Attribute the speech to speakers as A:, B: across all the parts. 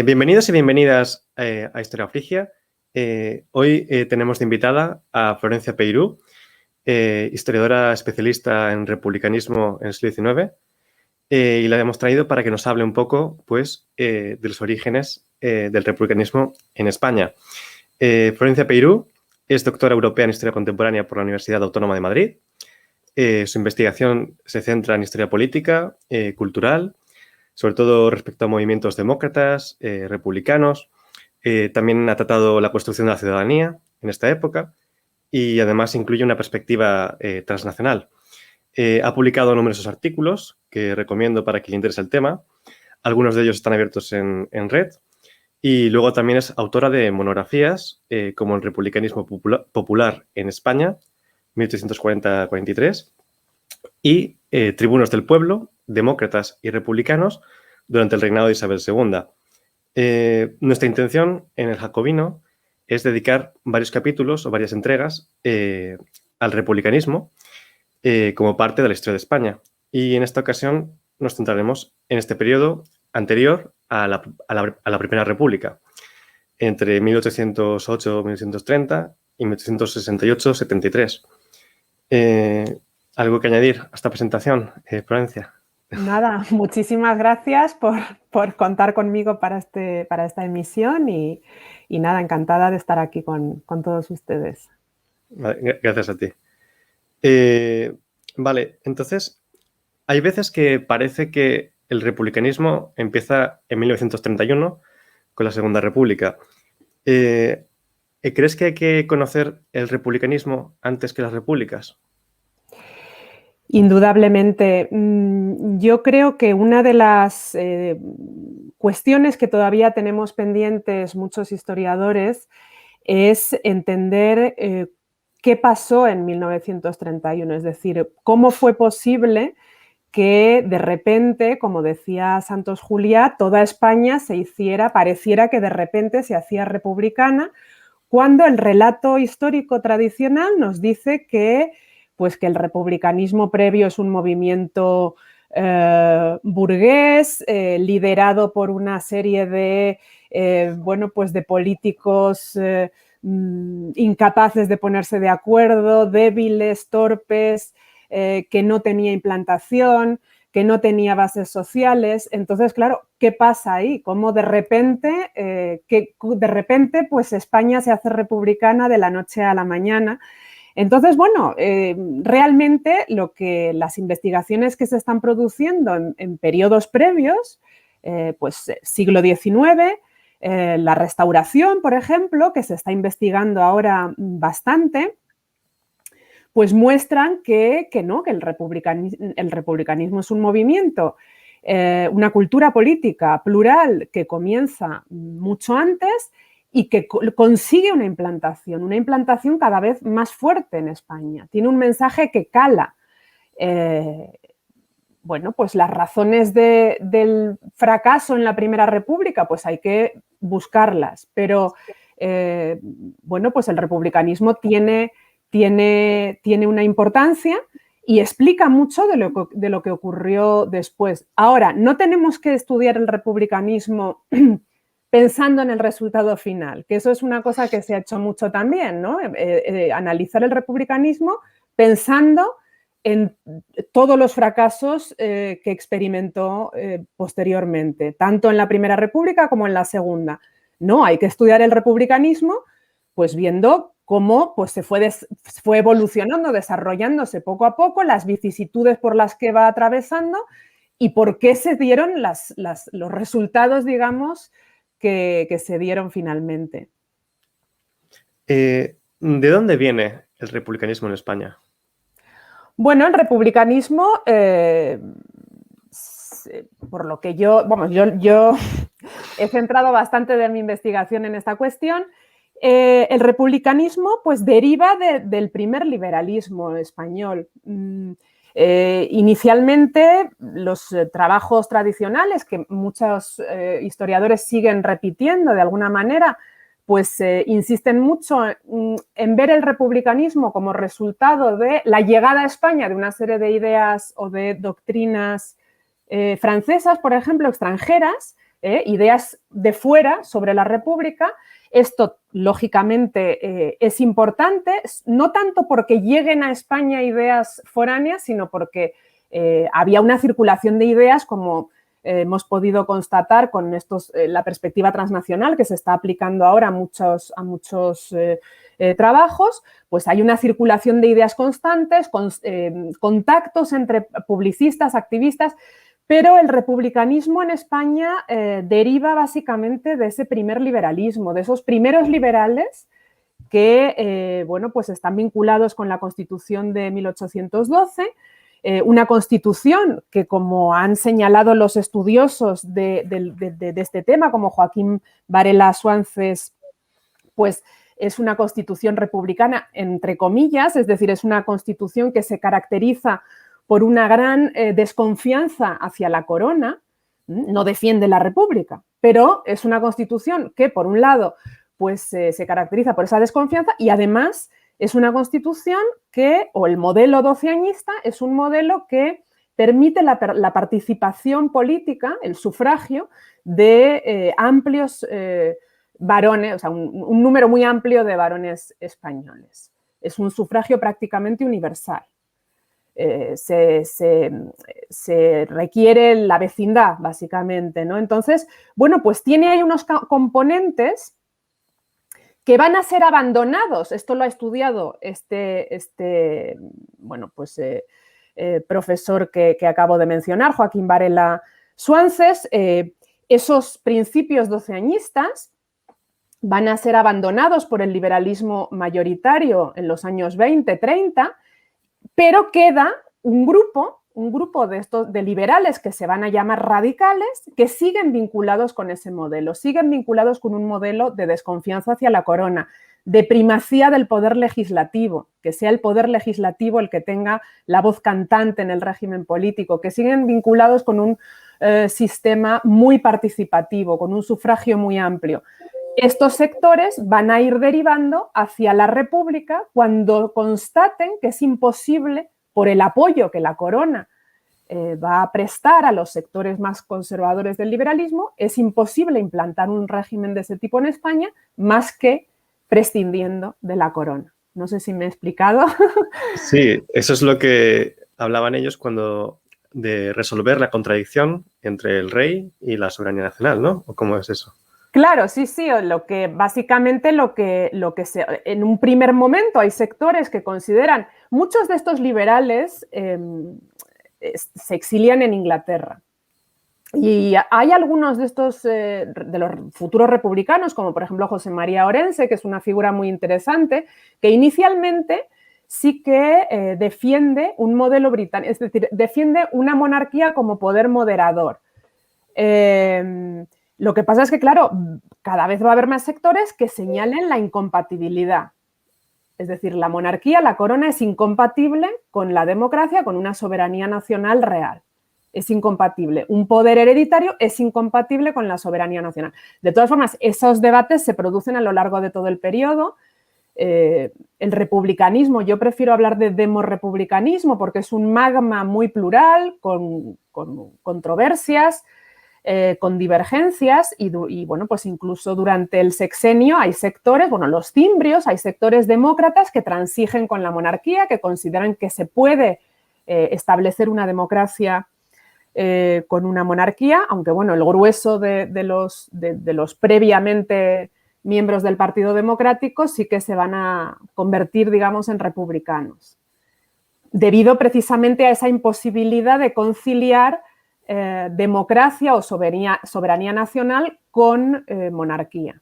A: Bienvenidos y bienvenidas a Historia Frigia. Hoy tenemos de invitada a Florencia Peiró, historiadora especialista en republicanismo en el siglo XIX, y la hemos traído para que nos hable un poco, pues, de los orígenes del republicanismo en España. Florencia Peiró es doctora europea en Historia Contemporánea por la Universidad Autónoma de Madrid. Su investigación se centra en historia política, cultural, sobre todo respecto a movimientos demócratas, republicanos. También ha tratado la construcción de la ciudadanía en esta época y además incluye una perspectiva transnacional. Ha publicado numerosos artículos que recomiendo para quien le interese el tema. Algunos de ellos están abiertos en red. Y luego también es autora de monografías como El republicanismo popular en España, 1840-43, y Tribunos del Pueblo, demócratas y republicanos durante el reinado de Isabel II. Nuestra intención en El Jacobino es dedicar varios capítulos o varias entregas al republicanismo como parte de la historia de España. Y en esta ocasión nos centraremos en este periodo anterior a la Primera República, entre 1808-1930 y 1868-73. ¿Algo que añadir a esta presentación, Florencia?
B: Nada, muchísimas gracias por contar conmigo para esta emisión y nada, encantada de estar aquí con todos ustedes.
A: Vale, gracias a ti. Vale, entonces, hay veces que parece que el republicanismo empieza en 1931 con la Segunda República. ¿Crees que hay que conocer el republicanismo antes que las repúblicas?
B: Indudablemente. Yo creo que una de las cuestiones que todavía tenemos pendientes muchos historiadores es entender qué pasó en 1931, es decir, cómo fue posible que de repente, como decía Santos Juliá, toda España pareciera que de repente se hacía republicana, cuando el relato histórico tradicional nos dice que el republicanismo previo es un movimiento burgués, liderado por una serie de, de políticos incapaces de ponerse de acuerdo, débiles, torpes, que no tenía implantación, que no tenía bases sociales. Entonces, claro, ¿qué pasa ahí? ¿Cómo de repente, pues España se hace republicana de la noche a la mañana? Entonces, bueno, realmente las investigaciones que se están produciendo en periodos previos, siglo XIX, la Restauración, por ejemplo, que se está investigando ahora bastante, pues muestran que el republicanismo es un movimiento, una cultura política plural que comienza mucho antes y que consigue una implantación cada vez más fuerte en España. Tiene un mensaje que cala. Pues las razones del fracaso en la Primera República, pues hay que buscarlas. Pero, pues el republicanismo tiene una importancia y explica mucho de lo que ocurrió después. Ahora, no tenemos que estudiar el republicanismo pensando en el resultado final, que eso es una cosa que se ha hecho mucho también, ¿no? Analizar el republicanismo pensando en todos los fracasos que experimentó posteriormente, tanto en la Primera República como en la Segunda. No, hay que estudiar el republicanismo pues viendo cómo pues, se fue evolucionando, desarrollándose poco a poco, las vicisitudes por las que va atravesando y por qué se dieron los resultados, digamos, que se dieron finalmente.
A: ¿De dónde viene el republicanismo en España?
B: Bueno, el republicanismo, por lo que yo he centrado bastante de mi investigación en esta cuestión, el republicanismo pues deriva del primer liberalismo español. Inicialmente, los trabajos tradicionales que muchos historiadores siguen repitiendo de alguna manera, pues insisten mucho en ver el republicanismo como resultado de la llegada a España de una serie de ideas o de doctrinas francesas, por ejemplo, extranjeras, ideas de fuera sobre la república. Esto, lógicamente, es importante, no tanto porque lleguen a España ideas foráneas, sino porque había una circulación de ideas, como hemos podido constatar con la perspectiva transnacional que se está aplicando ahora a muchos trabajos. Pues hay una circulación de ideas constantes, contactos entre publicistas, activistas. Pero el republicanismo en España deriva básicamente de ese primer liberalismo, de esos primeros liberales que, bueno, pues están vinculados con la Constitución de 1812, una Constitución que, como han señalado los estudiosos de este tema, como Joaquín Varela Suances, pues es una Constitución republicana, entre comillas, es decir, es una Constitución que se caracteriza por una gran desconfianza hacia la corona, no defiende la República, pero es una Constitución que, por un lado, pues se caracteriza por esa desconfianza y además es una Constitución que, o el modelo doceañista, es un modelo que permite la participación política, el sufragio de amplios varones, o sea, un número muy amplio de varones españoles. Es un sufragio prácticamente universal. Se requiere la vecindad, básicamente, ¿no? Entonces, bueno, pues tiene ahí unos componentes que van a ser abandonados. Esto lo ha estudiado bueno, pues, profesor que acabo de mencionar, Joaquín Varela Suances. Esos principios doceañistas van a ser abandonados por el liberalismo mayoritario en los años 20, 30, pero queda un grupo de liberales que se van a llamar radicales, que siguen vinculados con ese modelo, siguen vinculados con un modelo de desconfianza hacia la corona, de primacía del poder legislativo, que sea el poder legislativo el que tenga la voz cantante en el régimen político, que siguen vinculados con un sistema muy participativo, con un sufragio muy amplio. Estos sectores van a ir derivando hacia la República cuando constaten que es imposible, por el apoyo que la corona va a prestar a los sectores más conservadores del liberalismo, es imposible implantar un régimen de ese tipo en España más que prescindiendo de la corona. No sé si me he explicado.
A: Sí, eso es lo que hablaban ellos de resolver la contradicción entre el rey y la soberanía nacional, ¿no? ¿O cómo es eso?
B: Claro, sí, básicamente en un primer momento hay sectores que consideran, muchos de estos liberales se exilian en Inglaterra. Y hay algunos de estos, de los futuros republicanos, como por ejemplo José María Orense, que es una figura muy interesante, que inicialmente sí que defiende un modelo británico, es decir, defiende una monarquía como poder moderador. Lo que pasa es que, claro, cada vez va a haber más sectores que señalen la incompatibilidad. Es decir, la monarquía, la corona, es incompatible con la democracia, con una soberanía nacional real. Es incompatible. Un poder hereditario es incompatible con la soberanía nacional. De todas formas, esos debates se producen a lo largo de todo el periodo. El republicanismo, yo prefiero hablar de demorrepublicanismo porque es un magma muy plural, con controversias, con divergencias y, bueno, pues incluso durante el sexenio hay sectores, bueno, los cimbrios, hay sectores demócratas que transigen con la monarquía, que consideran que se puede establecer una democracia con una monarquía, aunque, bueno, el grueso de los previamente miembros del Partido Democrático sí que se van a convertir, digamos, en republicanos, debido precisamente a esa imposibilidad de conciliar democracia o soberanía nacional con monarquía.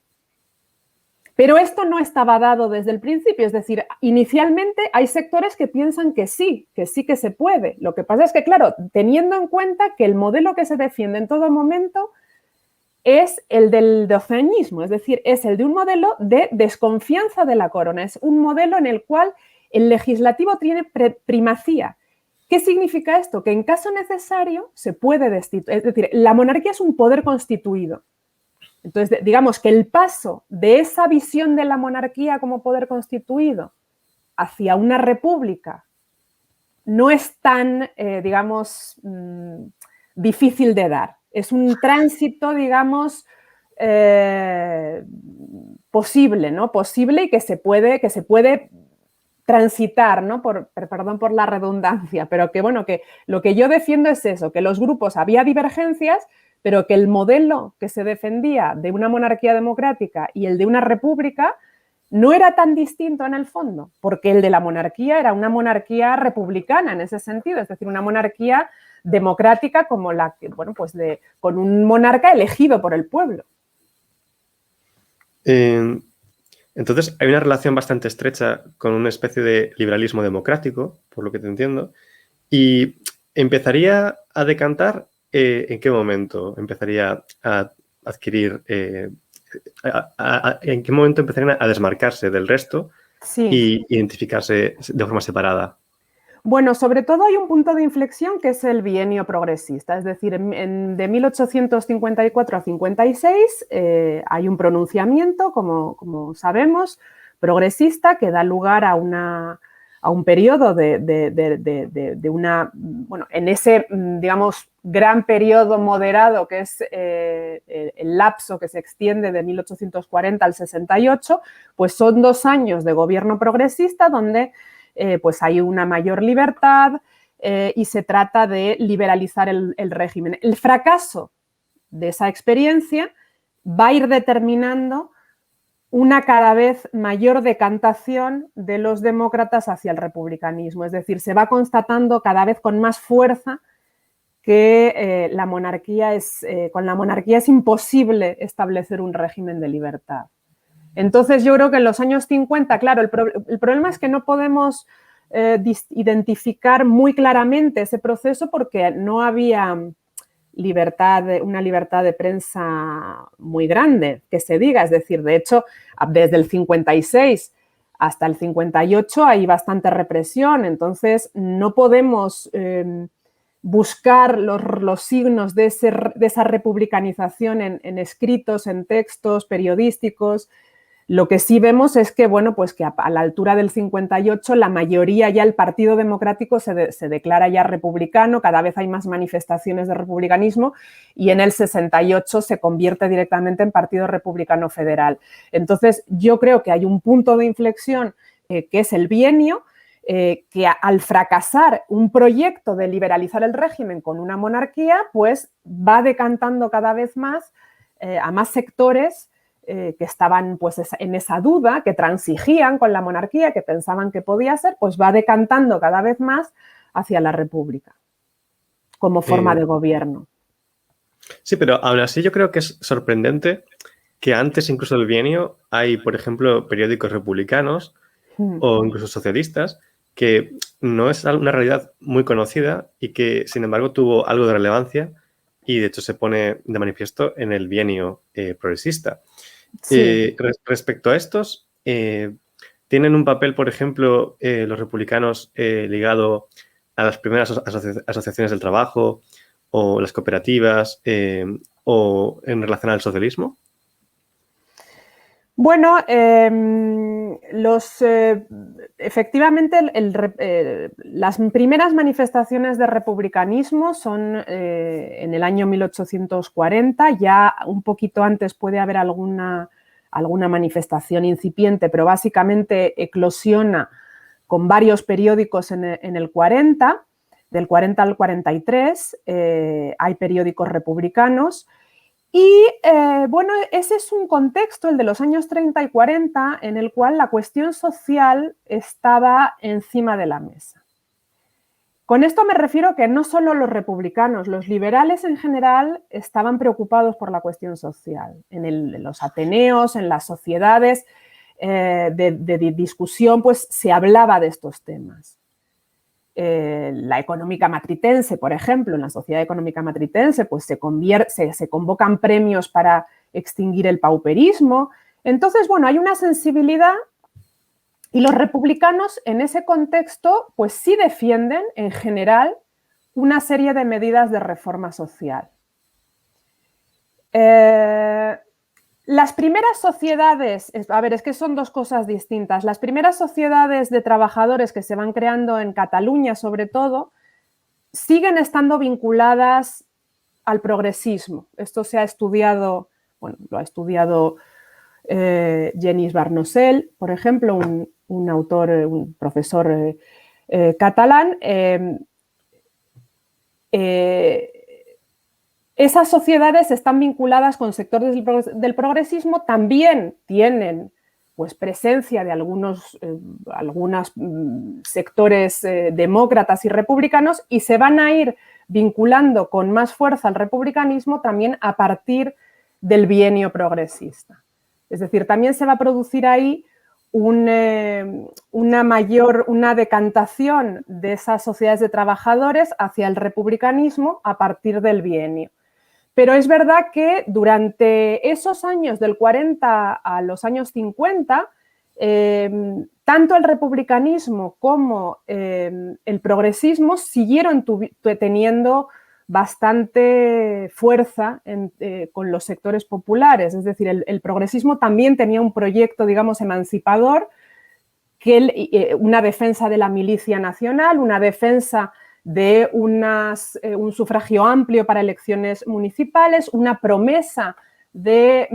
B: Pero esto no estaba dado desde el principio, es decir, inicialmente hay sectores que piensan que sí que se puede. Lo que pasa es que, claro, teniendo en cuenta que el modelo que se defiende en todo momento es el del doceñismo, es decir, es el de un modelo de desconfianza de la corona. Es un modelo en el cual el legislativo tiene primacía. ¿Qué significa esto? Que en caso necesario se puede destituir. Es decir, la monarquía es un poder constituido. Entonces, digamos que el paso de esa visión de la monarquía como poder constituido hacia una república no es tan, digamos, difícil de dar. Es un tránsito, digamos, posible, ¿no? Posible y que se puede transitar, ¿no? Perdón por la redundancia, pero que, bueno, que lo que yo defiendo es eso, que los grupos había divergencias, pero que el modelo que se defendía de una monarquía democrática y el de una república no era tan distinto en el fondo, porque el de la monarquía era una monarquía republicana en ese sentido, es decir, una monarquía democrática como la que, bueno, pues con un monarca elegido por el pueblo.
A: Entonces, hay una relación bastante estrecha con una especie de liberalismo democrático, por lo que te entiendo, y empezaría a decantar, ¿en qué momento empezaría a adquirir, en qué momento empezarían a desmarcarse del resto y identificarse de forma separada?
B: Bueno, sobre todo hay un punto de inflexión que es el bienio progresista, es decir, de 1854 a 56 hay un pronunciamiento, como sabemos, progresista que da lugar a un periodo de una, bueno, en ese, digamos, gran periodo moderado que es el lapso que se extiende de 1840 al 68, pues son 2 años de gobierno progresista donde pues hay una mayor libertad y se trata de liberalizar el régimen. El fracaso de esa experiencia va a ir determinando una cada vez mayor decantación de los demócratas hacia el republicanismo. Es decir, se va constatando cada vez con más fuerza que con la monarquía es imposible establecer un régimen de libertad. Entonces, yo creo que en los años 50, claro, el problema es que no podemos identificar muy claramente ese proceso porque no había una libertad de prensa muy grande, que se diga. Es decir, de hecho, desde el 56 hasta el 58 hay bastante represión. Entonces, no podemos buscar los signos de esa republicanización en escritos, en textos periodísticos. Lo que sí vemos es que, bueno, pues que a la altura del 58 la mayoría ya, el Partido Democrático se declara ya republicano, cada vez hay más manifestaciones de republicanismo y en el 68 se convierte directamente en Partido Republicano Federal. Entonces, yo creo que hay un punto de inflexión que es el bienio, que al fracasar un proyecto de liberalizar el régimen con una monarquía, pues va decantando cada vez más a más sectores que estaban pues en esa duda, que transigían con la monarquía, que pensaban que podía ser, pues va decantando cada vez más hacia la república como forma de gobierno.
A: Sí, pero aún así yo creo que es sorprendente que antes incluso del bienio hay, por ejemplo, periódicos republicanos o incluso socialistas que no es una realidad muy conocida y que, sin embargo, tuvo algo de relevancia y, de hecho, se pone de manifiesto en el bienio progresista.
B: Sí.
A: Respecto a estos, ¿tienen un papel, por ejemplo, los republicanos ligado a las primeras asociaciones del trabajo o las cooperativas o en relación al socialismo?
B: Bueno, efectivamente las primeras manifestaciones de republicanismo son en el año 1840, ya un poquito antes puede haber alguna manifestación incipiente, pero básicamente eclosiona con varios periódicos en el 40, del 40 al 43 hay periódicos republicanos. Y bueno, ese es un contexto, el de los años 30 y 40, en el cual la cuestión social estaba encima de la mesa. Con esto me refiero que no solo los republicanos, los liberales en general estaban preocupados por la cuestión social. En los ateneos, en las sociedades de discusión, pues se hablaba de estos temas. la económica matritense, por ejemplo, en la Sociedad Económica Matritense, pues se convocan premios para extinguir el pauperismo. Entonces, bueno, hay una sensibilidad y los republicanos en ese contexto pues sí defienden en general una serie de medidas de reforma social. Las primeras sociedades, a ver, es que son dos cosas distintas. Las primeras sociedades de trabajadores que se van creando en Cataluña, sobre todo, siguen estando vinculadas al progresismo. Esto se ha estudiado, bueno, lo ha estudiado Genís Barnosel, por ejemplo, un autor, un profesor catalán. Esas sociedades están vinculadas con sectores del progresismo, también tienen pues, presencia de algunos sectores demócratas y republicanos y se van a ir vinculando con más fuerza al republicanismo también a partir del bienio progresista. Es decir, también se va a producir ahí una decantación de esas sociedades de trabajadores hacia el republicanismo a partir del bienio. Pero es verdad que durante esos años, del 40 a los años 50, tanto el republicanismo como el progresismo siguieron teniendo bastante fuerza con los sectores populares. Es decir, el progresismo también tenía un proyecto, digamos, emancipador, una defensa de la milicia nacional, una defensa de un sufragio amplio para elecciones municipales, una promesa de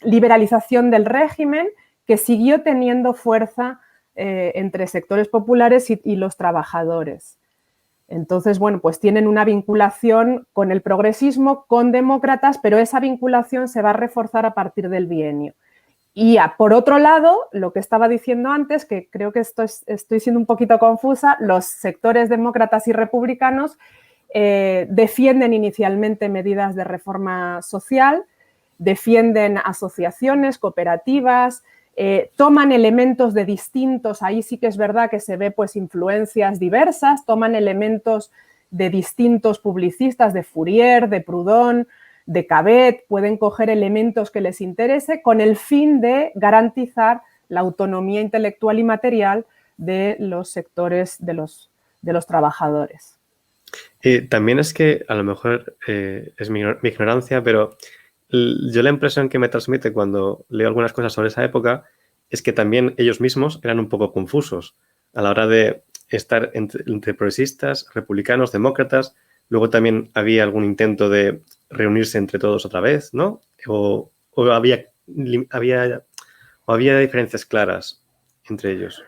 B: liberalización del régimen que siguió teniendo fuerza entre sectores populares y los trabajadores. Entonces, bueno, pues tienen una vinculación con el progresismo, con demócratas, pero esa vinculación se va a reforzar a partir del bienio. Y por otro lado, lo que estaba diciendo antes, que creo que estoy siendo un poquito confusa, los sectores demócratas y republicanos defienden inicialmente medidas de reforma social, defienden asociaciones, cooperativas, toman elementos de distintos, ahí sí que es verdad que se ve pues influencias diversas, toman elementos de distintos publicistas, de Fourier, de Proudhon, de Cabet, pueden coger elementos que les interese con el fin de garantizar la autonomía intelectual y material de los sectores de los trabajadores.
A: También es que a lo mejor es mi ignorancia, pero yo la impresión que me transmite cuando leo algunas cosas sobre esa época es que también ellos mismos eran un poco confusos a la hora de estar entre progresistas, republicanos, demócratas. Luego también había algún intento de reunirse entre todos otra vez, ¿no? O había diferencias claras entre ellos.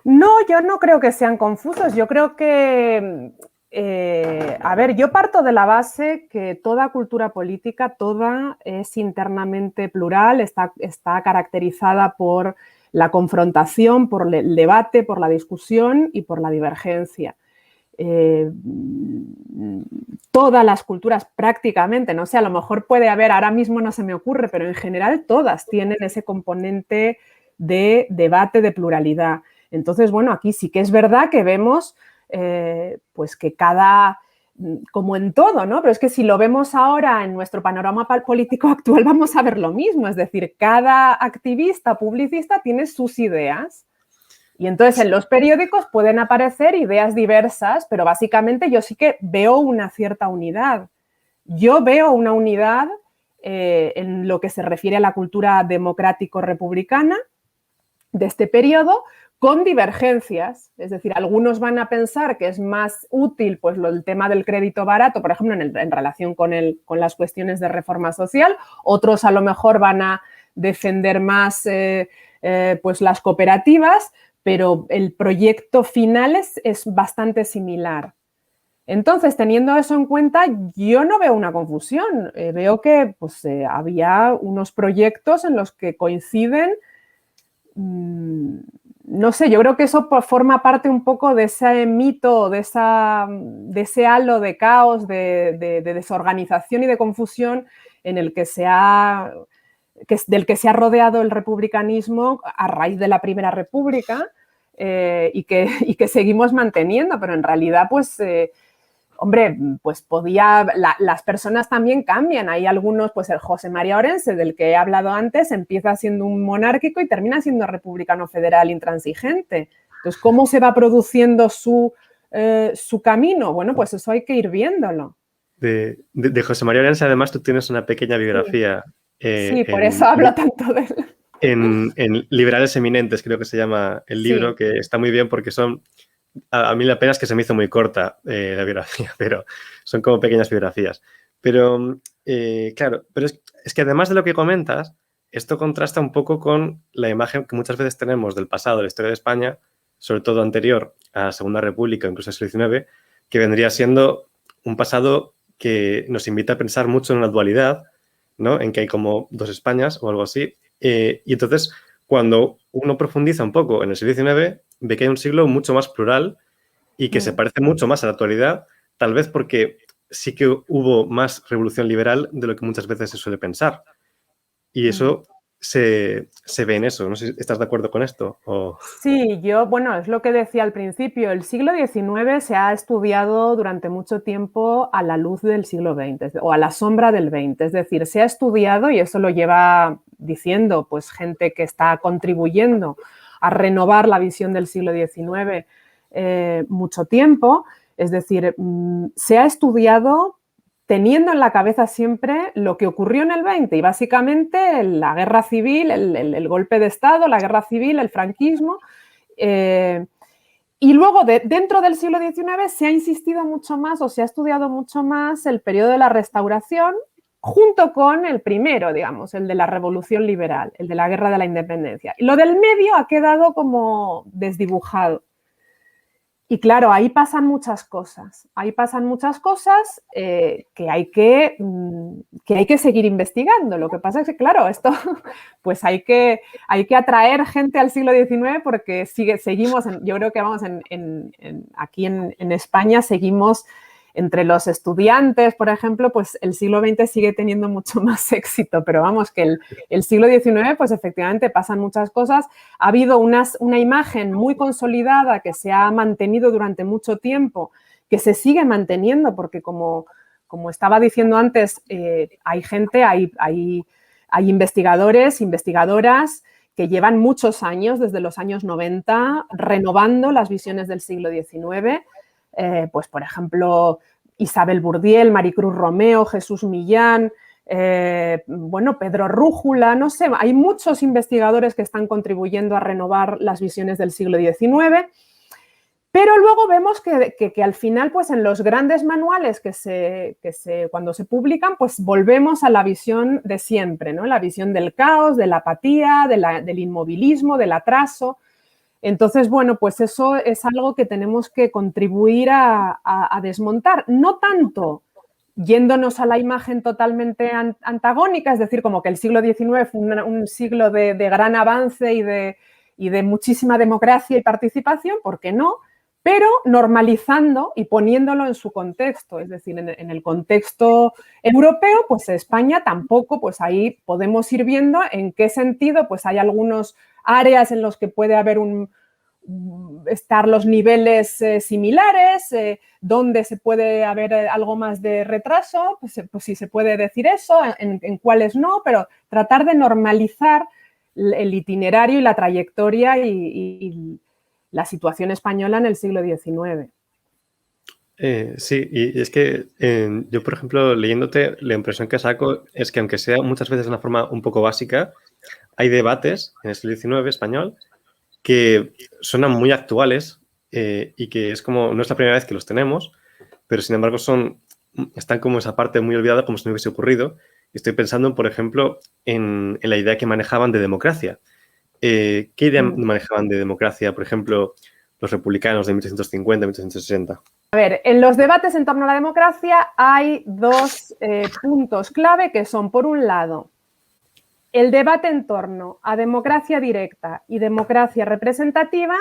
B: No, yo no creo que sean confusos. Yo creo que, a ver, yo parto de la base que toda cultura política, toda es internamente plural, está caracterizada por la confrontación, por el debate, por la discusión y por la divergencia. Todas las culturas prácticamente, no sé, a lo mejor puede haber, ahora mismo no se me ocurre, pero en general todas tienen ese componente de debate, de pluralidad. Entonces, bueno, aquí sí que es verdad que vemos pues que como en todo, ¿no? Pero es que si lo vemos ahora en nuestro panorama político actual vamos a ver lo mismo, es decir, cada activista, publicista tiene sus ideas. Y entonces en los periódicos pueden aparecer ideas diversas, pero básicamente yo sí que veo una cierta unidad. Yo veo una unidad en lo que se refiere a la cultura democrático-republicana de este periodo, con divergencias. Es decir, algunos van a pensar que es más útil pues, el tema del crédito barato, por ejemplo, en relación con las cuestiones de reforma social. Otros a lo mejor van a defender más pues, las cooperativas, pero el proyecto final es bastante similar. Entonces, teniendo eso en cuenta, yo no veo una confusión. Veo que pues, había unos proyectos en los que coinciden. No sé, yo creo que eso forma parte un poco de ese mito, de ese halo de caos, de desorganización y de confusión en el que del que se ha rodeado el republicanismo a raíz de la Primera República, y que seguimos manteniendo, pero en realidad, pues, hombre, pues las personas también cambian. Hay algunos, pues el José María Orense, del que he hablado antes, empieza siendo un monárquico y termina siendo republicano federal intransigente. Entonces, ¿cómo se va produciendo su camino? Bueno, pues eso hay que ir viéndolo.
A: De José María Orense, además, tú tienes una pequeña biografía.
B: Sí, por eso hablo tanto de él.
A: En Liberales Eminentes, creo que se llama el libro, que está muy bien porque son... A mí la pena es que se me hizo muy corta la biografía, pero son como pequeñas biografías. Pero, claro, pero es que además de lo que comentas, esto contrasta un poco con la imagen que muchas veces tenemos del pasado, de la historia de España, sobre todo anterior a la Segunda República, incluso al siglo XIX, que vendría siendo un pasado que nos invita a pensar mucho en una dualidad, ¿no? En que hay como dos Españas o algo así. Y entonces, cuando uno profundiza un poco en el siglo XIX, ve que hay un siglo mucho más plural y que se parece mucho más a la actualidad, tal vez porque sí que hubo más revolución liberal de lo que muchas veces se suele pensar. Y eso se ve en eso. No sé si estás de acuerdo con esto. O...
B: Sí, bueno, es lo que decía al principio. El siglo XIX se ha estudiado durante mucho tiempo a la luz del siglo XX o a la sombra del XX. Es decir, se ha estudiado, y eso lo lleva diciendo pues gente que está contribuyendo a renovar la visión del siglo XIX mucho tiempo. Es decir, se ha estudiado teniendo en la cabeza siempre lo que ocurrió en el 20 y básicamente la guerra civil, el golpe de Estado, la guerra civil, el franquismo. Y luego, dentro del siglo XIX, se ha insistido mucho más o se ha estudiado mucho más el periodo de la Restauración junto con el primero, digamos, el de la Revolución Liberal, el de la Guerra de la Independencia. Y lo del medio ha quedado como desdibujado. Y claro, ahí pasan muchas cosas. Que hay que seguir investigando. Lo que pasa es que, claro, esto, pues hay que atraer gente al siglo XIX porque seguimos, yo creo que vamos, aquí en España seguimos entre los estudiantes, por ejemplo, pues el siglo XX sigue teniendo mucho más éxito, pero vamos, que el siglo XIX, pues efectivamente pasan muchas cosas. Ha habido una imagen muy consolidada que se ha mantenido durante mucho tiempo, que se sigue manteniendo, porque como estaba diciendo antes, hay investigadores, investigadoras que llevan muchos años, desde los años 90, renovando las visiones del siglo XIX. Pues, por ejemplo, Isabel Bourdiel, Maricruz Romeo, Jesús Millán, Pedro Rújula, no sé, hay muchos investigadores que están contribuyendo a renovar las visiones del siglo XIX, pero luego vemos que al final, pues en los grandes manuales cuando se publican, pues volvemos a la visión de siempre, ¿no? La visión del caos, de la apatía, del inmovilismo, del atraso. Entonces, bueno, pues eso es algo que tenemos que contribuir a desmontar. No tanto yéndonos a la imagen totalmente antagónica, es decir, como que el siglo XIX fue un siglo de gran avance y de muchísima democracia y participación, ¿por qué no? Pero normalizando y poniéndolo en su contexto, es decir, en el contexto europeo, pues España tampoco, pues ahí podemos ir viendo en qué sentido, pues hay algunos áreas en los que puede haber estar los niveles similares, donde se puede haber algo más de retraso, pues sí se puede decir eso, en cuáles no, pero tratar de normalizar el itinerario y la trayectoria y la situación española en el siglo XIX.
A: Sí, y es que yo, por ejemplo, leyéndote, la impresión que saco es que aunque sea muchas veces de una forma un poco básica, hay debates en el siglo XIX español que suenan muy actuales y que es como, no es la primera vez que los tenemos, pero sin embargo están como esa parte muy olvidada como si no hubiese ocurrido. Estoy pensando, por ejemplo, en la idea que manejaban de democracia. ¿Qué idea manejaban de democracia, por ejemplo, los republicanos de 1850, 1860?
B: A ver, en los debates en torno a la democracia hay dos puntos clave que son, por un lado, el debate en torno a democracia directa y democracia representativa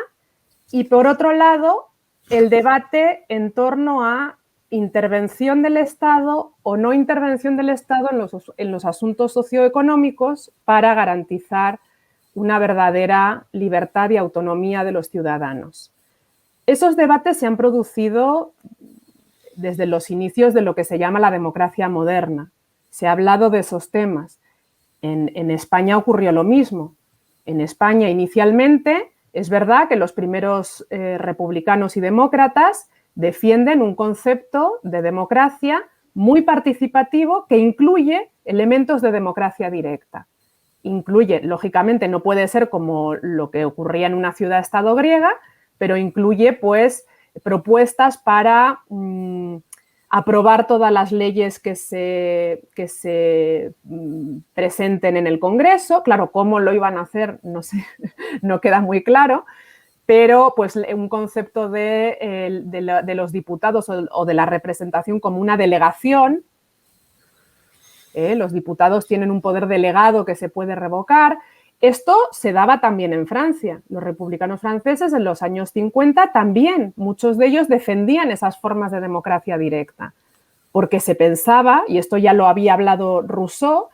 B: y, por otro lado, el debate en torno a intervención del Estado o no intervención del Estado en los asuntos socioeconómicos para garantizar una verdadera libertad y autonomía de los ciudadanos. Esos debates se han producido desde los inicios de lo que se llama la democracia moderna. Se ha hablado de esos temas. En España ocurrió lo mismo. En España, inicialmente, es verdad que los primeros republicanos y demócratas defienden un concepto de democracia muy participativo que incluye elementos de democracia directa. Incluye, lógicamente, no puede ser como lo que ocurría en una ciudad-estado griega, pero incluye, pues, propuestas para aprobar todas las leyes que se presenten en el Congreso. Claro, cómo lo iban a hacer, no sé, no queda muy claro, pero pues un concepto de los diputados o de la representación como una delegación. Los diputados tienen un poder delegado que se puede revocar. Esto se daba también en Francia. Los republicanos franceses en los años 50 también, muchos de ellos defendían esas formas de democracia directa, porque se pensaba, y esto ya lo había hablado Rousseau,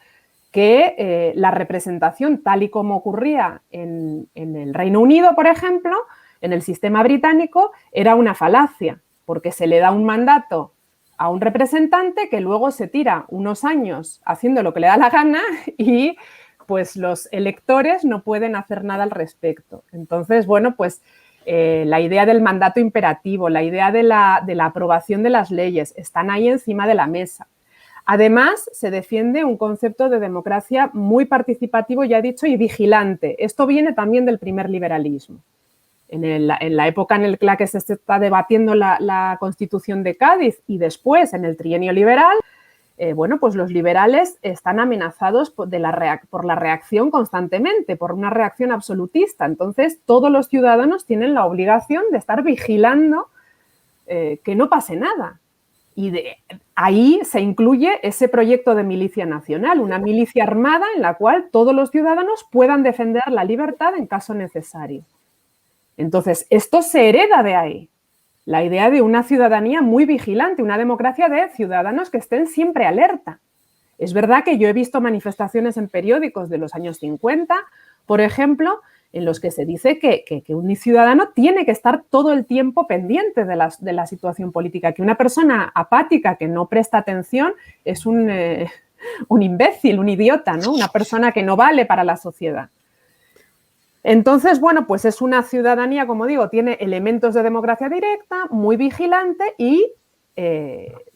B: que la representación, tal y como ocurría en el Reino Unido, por ejemplo, en el sistema británico, era una falacia, porque se le da un mandato a un representante que luego se tira unos años haciendo lo que le da la gana y pues los electores no pueden hacer nada al respecto. Entonces, bueno, pues la idea del mandato imperativo, la idea de la aprobación de las leyes están ahí encima de la mesa. Además, se defiende un concepto de democracia muy participativo, ya he dicho, y vigilante. Esto viene también del primer liberalismo. En la época en la que se está debatiendo la Constitución de Cádiz y después en el trienio liberal, bueno, pues los liberales están amenazados por la reacción constantemente, por una reacción absolutista. Entonces, todos los ciudadanos tienen la obligación de estar vigilando que no pase nada. Y ahí se incluye ese proyecto de milicia nacional, una milicia armada en la cual todos los ciudadanos puedan defender la libertad en caso necesario. Entonces, esto se hereda de ahí. La idea de una ciudadanía muy vigilante, una democracia de ciudadanos que estén siempre alerta. Es verdad que yo he visto manifestaciones en periódicos de los años 50, por ejemplo, en los que se dice que un ciudadano tiene que estar todo el tiempo pendiente de la situación política, que una persona apática que no presta atención es un imbécil, un idiota, ¿no? Una persona que no vale para la sociedad. Entonces, bueno, pues es una ciudadanía, como digo, tiene elementos de democracia directa, muy vigilante y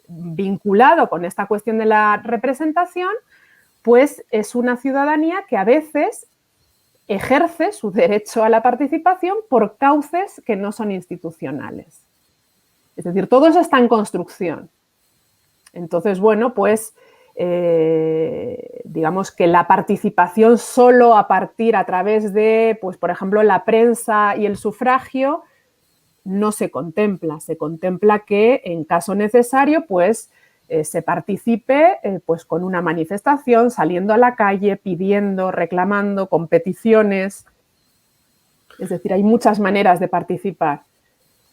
B: vinculado con esta cuestión de la representación, pues es una ciudadanía que a veces ejerce su derecho a la participación por cauces que no son institucionales. Es decir, todo eso está en construcción. Entonces, bueno, pues digamos que la participación solo a través de, pues, por ejemplo, la prensa y el sufragio no se contempla. Se contempla que en caso necesario, pues, se participe pues, con una manifestación, saliendo a la calle, pidiendo, reclamando, con peticiones. Es decir, hay muchas maneras de participar.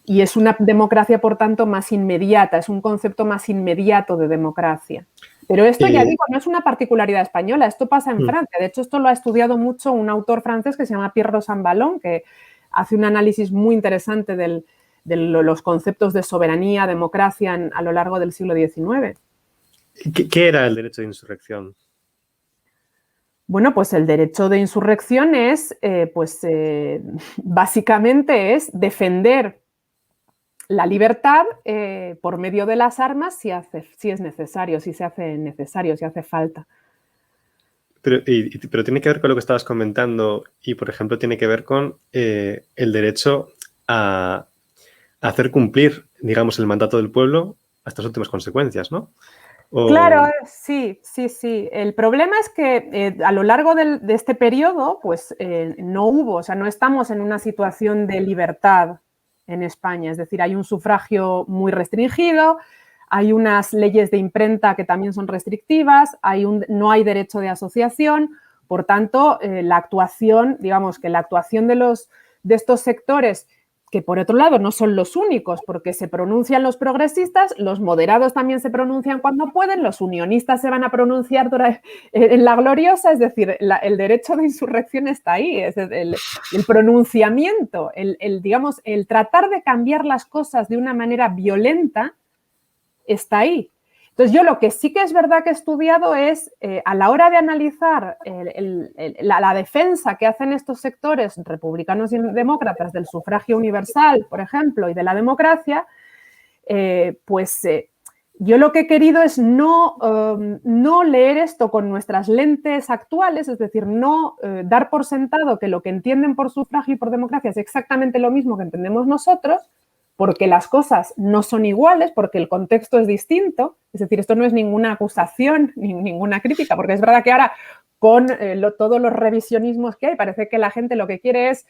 B: Y es una democracia, por tanto, más inmediata, es un concepto más inmediato de democracia. Pero esto, ya digo, no es una particularidad española, esto pasa en Francia. De hecho, esto lo ha estudiado mucho un autor francés que se llama Pierre Rosanvallon, que hace un análisis muy interesante de los conceptos de soberanía, democracia a lo largo del siglo XIX.
A: ¿Qué era el derecho de insurrección?
B: Bueno, pues el derecho de insurrección es, básicamente es defender la libertad por medio de las armas si es necesario, si se hace necesario, si hace falta.
A: Pero tiene que ver con lo que estabas comentando y, por ejemplo, tiene que ver con el derecho a hacer cumplir, digamos, el mandato del pueblo hasta las últimas consecuencias, ¿no?
B: Claro, sí. El problema es que a lo largo de este periodo, pues no hubo, o sea, no estamos en una situación de libertad en España. Es decir, hay un sufragio muy restringido, hay unas leyes de imprenta que también son restrictivas, no hay derecho de asociación. Por tanto, la actuación, digamos que la actuación de estos sectores que por otro lado no son los únicos, porque se pronuncian los progresistas, los moderados también se pronuncian cuando pueden, los unionistas se van a pronunciar en la gloriosa, es decir, el derecho de insurrección está ahí, es el pronunciamiento, digamos, el tratar de cambiar las cosas de una manera violenta está ahí. Entonces, yo lo que sí que es verdad que he estudiado es, a la hora de analizar la defensa que hacen estos sectores republicanos y demócratas del sufragio universal, por ejemplo, y de la democracia, yo lo que he querido es no leer esto con nuestras lentes actuales, es decir, no dar por sentado que lo que entienden por sufragio y por democracia es exactamente lo mismo que entendemos nosotros, porque las cosas no son iguales, porque el contexto es distinto. Es decir, esto no es ninguna acusación ni ninguna crítica, porque es verdad que ahora con todos los revisionismos que hay, parece que la gente lo que quiere es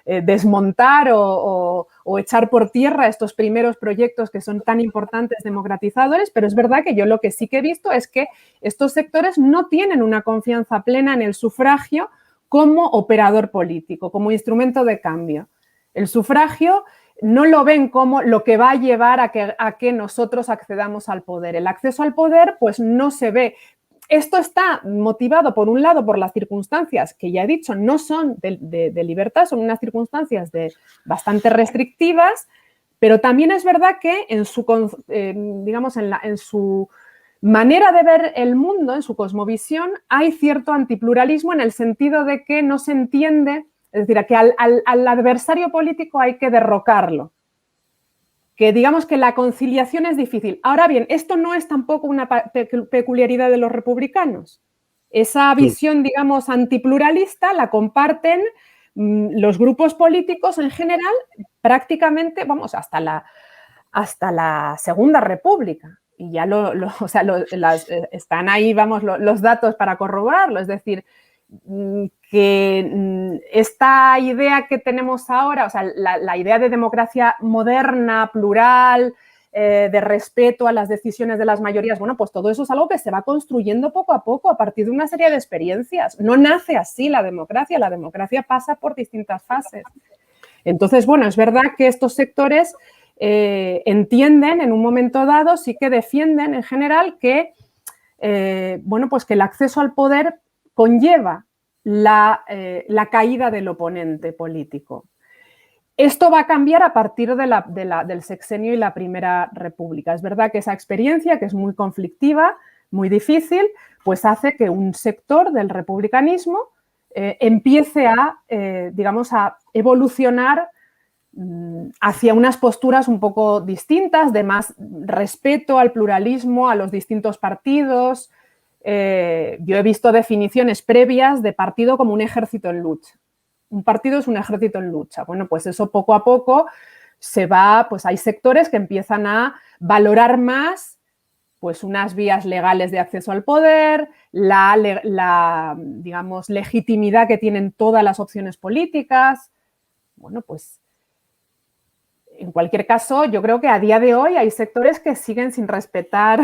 B: desmontar o echar por tierra estos primeros proyectos que son tan importantes democratizadores, pero es verdad que yo lo que sí que he visto es que estos sectores no tienen una confianza plena en el sufragio como operador político, como instrumento de cambio. El sufragio no lo ven como lo que va a llevar a que nosotros accedamos al poder. El acceso al poder, pues no se ve. Esto está motivado, por un lado, por las circunstancias que ya he dicho, no son de libertad, son unas circunstancias bastante restrictivas, pero también es verdad que en su manera de ver el mundo, en su cosmovisión, hay cierto antipluralismo en el sentido de que no se entiende. Es decir, que al adversario político hay que derrocarlo, que digamos que la conciliación es difícil. Ahora bien, esto no es tampoco una peculiaridad de los republicanos. Esa visión, digamos, antipluralista la comparten los grupos políticos en general prácticamente, vamos, hasta la Segunda República. Y ya están ahí, vamos, los datos para corroborarlo. Es decir, que esta idea que tenemos ahora, o sea, la idea de democracia moderna, plural, de respeto a las decisiones de las mayorías, bueno, pues todo eso es algo que se va construyendo poco a poco a partir de una serie de experiencias. No nace así la democracia pasa por distintas fases. Entonces, bueno, es verdad que estos sectores entienden en un momento dado, sí que defienden en general que, pues que el acceso al poder conlleva la caída del oponente político. Esto va a cambiar a partir del sexenio y la Primera República. Es verdad que esa experiencia, que es muy conflictiva, muy difícil, pues hace que un sector del republicanismo empiece a evolucionar hacia unas posturas un poco distintas, de más respeto al pluralismo, a los distintos partidos. Yo he visto definiciones previas de partido como un ejército en lucha. Un partido es un ejército en lucha. Bueno, pues eso poco a poco pues hay sectores que empiezan a valorar más pues unas vías legales de acceso al poder, digamos, legitimidad que tienen todas las opciones políticas. Bueno, pues en cualquier caso, yo creo que a día de hoy hay sectores que siguen sin respetar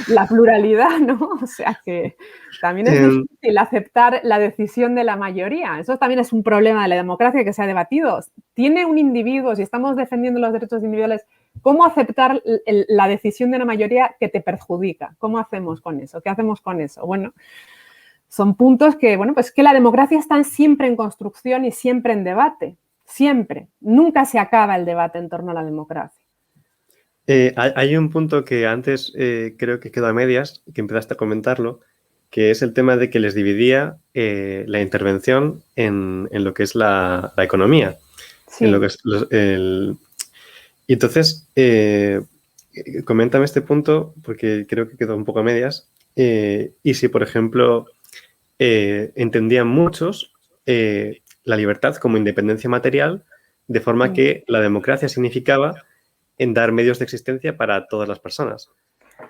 B: la pluralidad, ¿no? O sea que también es difícil aceptar la decisión de la mayoría. Eso también es un problema de la democracia que se ha debatido. ¿Tiene un individuo, si estamos defendiendo los derechos individuales, cómo aceptar la decisión de una mayoría que te perjudica? ¿Cómo hacemos con eso? ¿Qué hacemos con eso? Bueno, son puntos que, bueno, pues que la democracia está siempre en construcción y siempre en debate. Siempre. Nunca se acaba el debate en torno a la democracia.
A: Hay un punto que antes creo que quedó a medias, que empezaste a comentarlo, que es el tema de que les dividía la intervención en lo que es la economía. Sí. En lo que es Y entonces, coméntame este punto, porque creo que quedó un poco a medias. Y si, por ejemplo, entendían muchos la libertad como independencia material, de forma que la democracia significaba en dar medios de existencia para todas las personas.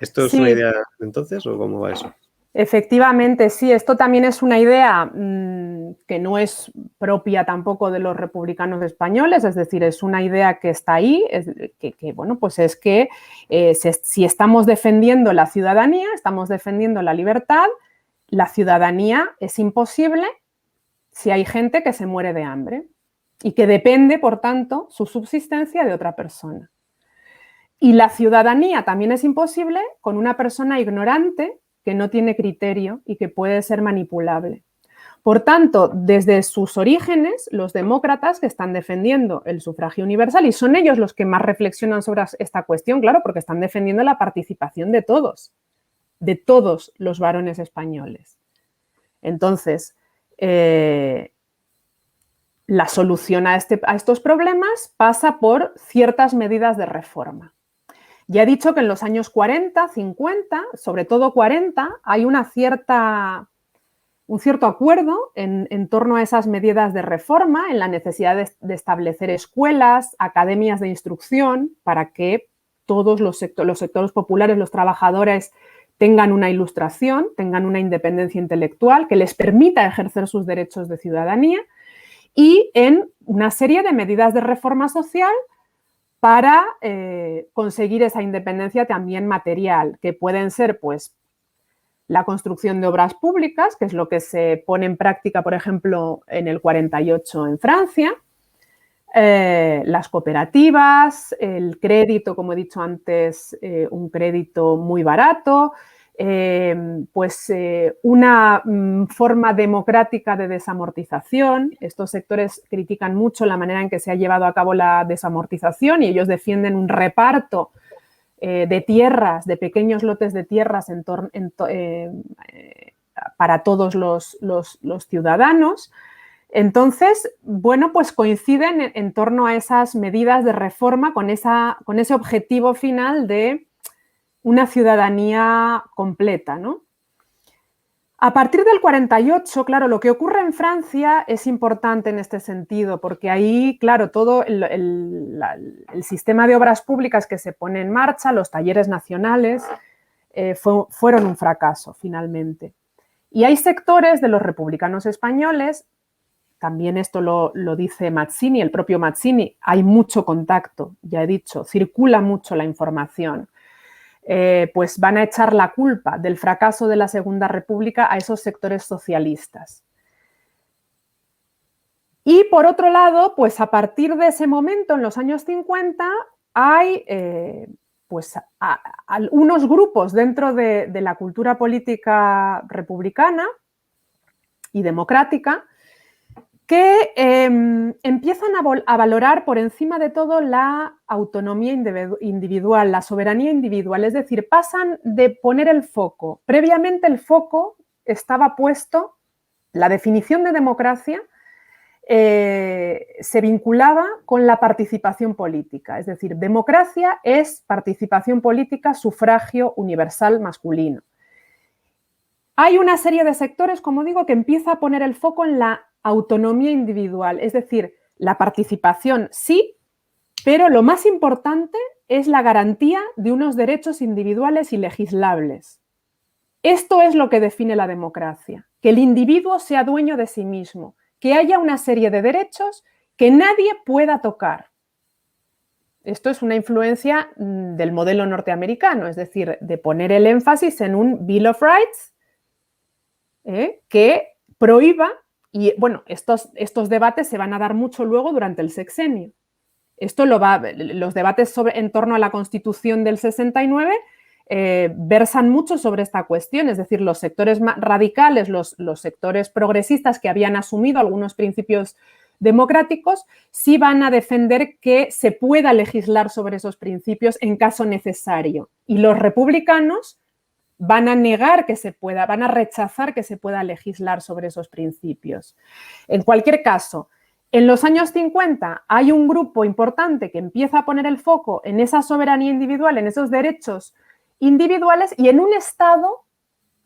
A: ¿Esto es una idea de entonces o cómo va eso?
B: Efectivamente, sí. Esto también es una idea que no es propia tampoco de los republicanos españoles, es decir, es una idea que está ahí, bueno, pues es que si estamos defendiendo la ciudadanía, estamos defendiendo la libertad, la ciudadanía es imposible si hay gente que se muere de hambre. y que depende, por tanto, su subsistencia de otra persona. Y la ciudadanía también es imposible con una persona ignorante que no tiene criterio y que puede ser manipulable. Por tanto, desde sus orígenes, los demócratas que están defendiendo el sufragio universal, y son ellos los que más reflexionan sobre esta cuestión, claro, porque están defendiendo la participación de todos los varones españoles. Entonces, la solución a estos problemas pasa por ciertas medidas de reforma. Ya he dicho que en los años 40, 50, sobre todo 40, hay un cierto acuerdo en torno a esas medidas de reforma, en la necesidad de establecer escuelas, academias de instrucción, para que todos los sectores populares, los trabajadores, tengan una ilustración, tengan una independencia intelectual que les permita ejercer sus derechos de ciudadanía, y en una serie de medidas de reforma social para conseguir esa independencia también material, que pueden ser, pues, la construcción de obras públicas, que es lo que se pone en práctica, por ejemplo, en el 48 en Francia, las cooperativas, el crédito, como he dicho antes, un crédito muy barato, una forma democrática de desamortización. Estos sectores critican mucho la manera en que se ha llevado a cabo la desamortización y ellos defienden un reparto de tierras, de pequeños lotes de tierras para todos los ciudadanos. Entonces, bueno, pues coinciden en torno a esas medidas de reforma con ese objetivo final de una ciudadanía completa, ¿no? A partir del 48, claro, lo que ocurre en Francia es importante en este sentido, porque ahí, claro, todo el sistema de obras públicas que se pone en marcha, los talleres nacionales, fueron un fracaso finalmente. Y hay sectores de los republicanos españoles, también esto lo dice Mazzini, el propio Mazzini, hay mucho contacto, ya he dicho, circula mucho la información. Pues van a echar la culpa del fracaso de la Segunda República a esos sectores socialistas. Y por otro lado, pues a partir de ese momento, en los años 50, hay unos grupos dentro de la cultura política republicana y democrática que empiezan a valorar por encima de todo la autonomía individual, la soberanía individual, es decir, pasan de poner el foco. Previamente el foco estaba puesto, la definición de democracia se vinculaba con la participación política, es decir, democracia es participación política, sufragio universal masculino. Hay una serie de sectores, como digo, que empieza a poner el foco en la autonomía individual, es decir, la participación sí, pero lo más importante es la garantía de unos derechos individuales y legislables. Esto es lo que define la democracia, que el individuo sea dueño de sí mismo, que haya una serie de derechos que nadie pueda tocar. Esto es una influencia del modelo norteamericano, es decir, de poner el énfasis en un Bill of Rights que prohíba. Y bueno, estos debates se van a dar mucho luego durante el sexenio. Los debates en torno a la Constitución del 69 versan mucho sobre esta cuestión, es decir, los sectores más radicales, los sectores progresistas que habían asumido algunos principios democráticos, sí van a defender que se pueda legislar sobre esos principios en caso necesario. Y los republicanos van a negar que se pueda, van a rechazar que se pueda legislar sobre esos principios. En cualquier caso, en los años 50 hay un grupo importante que empieza a poner el foco en esa soberanía individual, en esos derechos individuales y en un Estado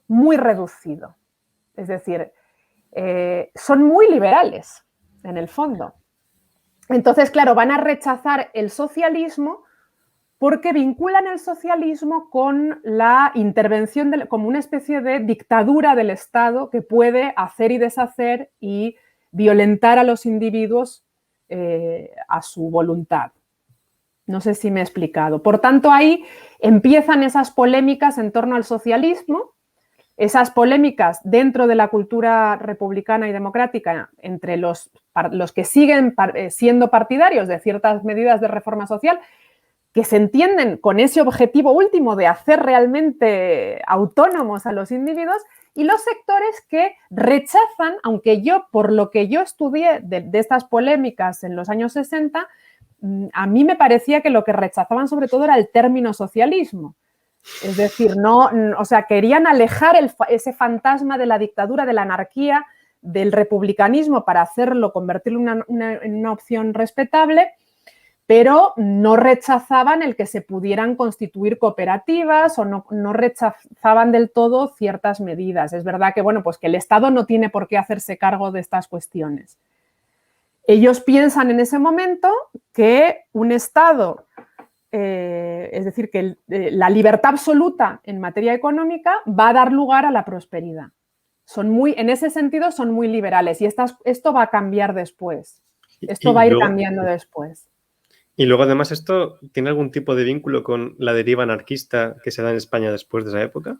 B: muy reducido. Es decir, son muy liberales en el fondo. Entonces, claro, van a rechazar el socialismo porque vinculan el socialismo con la intervención, como una especie de dictadura del Estado que puede hacer y deshacer y violentar a los individuos a su voluntad. No sé si me he explicado. Por tanto, ahí empiezan esas polémicas en torno al socialismo. esas polémicas dentro de la cultura republicana y democrática entre los que siguen siendo partidarios de ciertas medidas de reforma social, que se entienden con ese objetivo último de hacer realmente autónomos a los individuos, y los sectores que rechazan, aunque yo, por lo que yo estudié de estas polémicas en los años 60, a mí me parecía que lo que rechazaban sobre todo era el término socialismo. Es decir, o sea, querían alejar ese fantasma de la dictadura, de la anarquía, del republicanismo para hacerlo, convertirlo en una opción respetable, pero no rechazaban el que se pudieran constituir cooperativas o no rechazaban del todo ciertas medidas. Es verdad que, bueno, pues que el Estado no tiene por qué hacerse cargo de estas cuestiones. Ellos piensan en ese momento que un Estado, es decir, que la libertad absoluta en materia económica va a dar lugar a la prosperidad. En ese sentido son muy liberales y esto va a cambiar después. Esto va a ir cambiando después.
A: Y luego, además, ¿esto tiene algún tipo de vínculo con la deriva anarquista que se da en España después de esa época?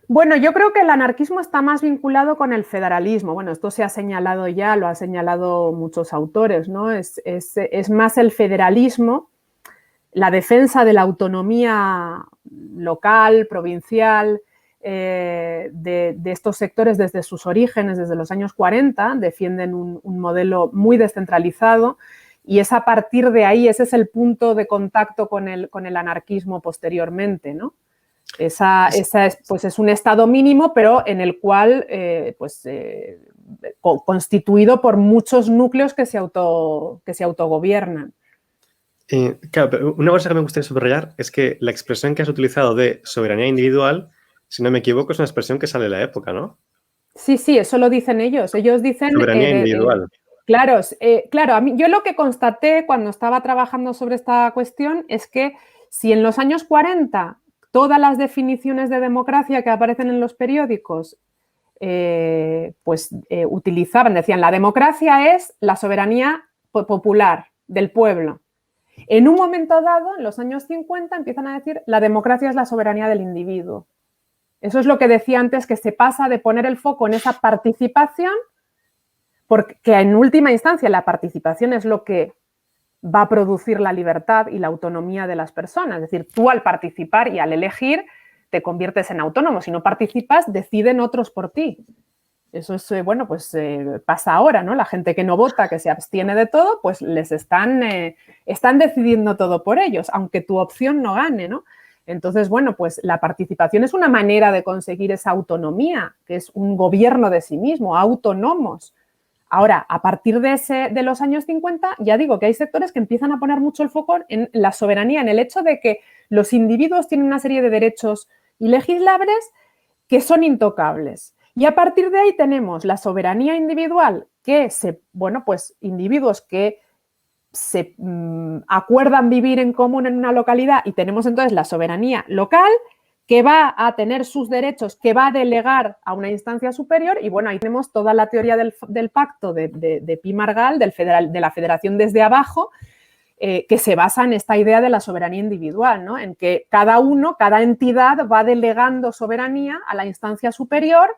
B: Bueno, yo creo que el anarquismo está más vinculado con el federalismo. Bueno, esto se ha señalado ya, lo han señalado muchos autores, ¿no? Es más el federalismo, la defensa de la autonomía local, provincial, de estos sectores desde sus orígenes, desde los años 40, defienden un modelo muy descentralizado. Y es a partir de ahí, ese es el punto de contacto con el anarquismo posteriormente, ¿no? Pues es un estado mínimo, pero en el cual, constituido por muchos núcleos que se autogobiernan.
A: Claro, pero una cosa que me gustaría subrayar es que la expresión que has utilizado de soberanía individual, si no me equivoco, es una expresión que sale de la época, ¿no?
B: Sí, eso lo dicen ellos. Ellos dicen...
A: Soberanía individual.
B: Claro, yo lo que constaté cuando estaba trabajando sobre esta cuestión es que si en los años 40 todas las definiciones de democracia que aparecen en los periódicos utilizaban, decían, la democracia es la soberanía popular del pueblo. En un momento dado, en los años 50, empiezan a decir la democracia es la soberanía del individuo. Eso es lo que decía antes, que se pasa de poner el foco en esa participación, porque en última instancia la participación es lo que va a producir la libertad y la autonomía de las personas. Es decir, tú al participar y al elegir te conviertes en autónomo. Si no participas, deciden otros por ti. Eso es, pasa ahora, ¿no? La gente que no vota, que se abstiene de todo, pues les están decidiendo todo por ellos, aunque tu opción no gane, ¿no? Entonces, pues la participación es una manera de conseguir esa autonomía, que es un gobierno de sí mismo, autónomos. Ahora, a partir de los años 50, ya digo que hay sectores que empiezan a poner mucho el foco en la soberanía, en el hecho de que los individuos tienen una serie de derechos ilegislables que son intocables. Y a partir de ahí tenemos la soberanía individual, individuos que se acuerdan vivir en común en una localidad, y tenemos entonces la soberanía local, que va a tener sus derechos, que va a delegar a una instancia superior, y ahí tenemos toda la teoría del pacto de Pi Margall, de la federación desde abajo, que se basa en esta idea de la soberanía individual, ¿no? En que cada entidad va delegando soberanía a la instancia superior,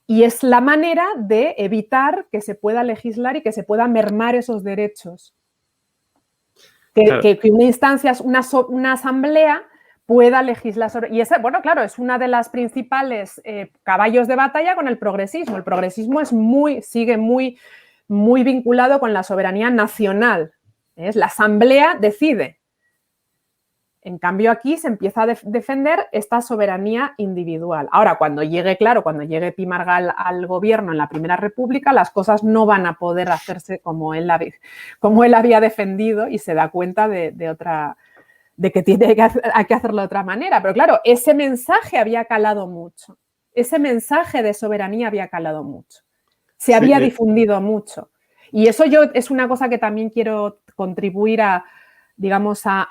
B: y es la manera de evitar que se pueda legislar y que se pueda mermar esos derechos.
A: Claro.
B: Que una instancia, una asamblea pueda legislar sobre... Y ese, es una de las principales caballos de batalla con el progresismo. El progresismo sigue muy vinculado con la soberanía nacional. La asamblea decide. En cambio, aquí se empieza a defender esta soberanía individual. Ahora, cuando llegue Pi Margall al gobierno en la Primera República, las cosas no van a poder hacerse como él había defendido, y se da cuenta de que hay que hacerlo de otra manera. Pero claro, ese mensaje había calado mucho. Ese mensaje de soberanía había calado mucho. Se había difundido mucho. Y eso es una cosa que también quiero contribuir a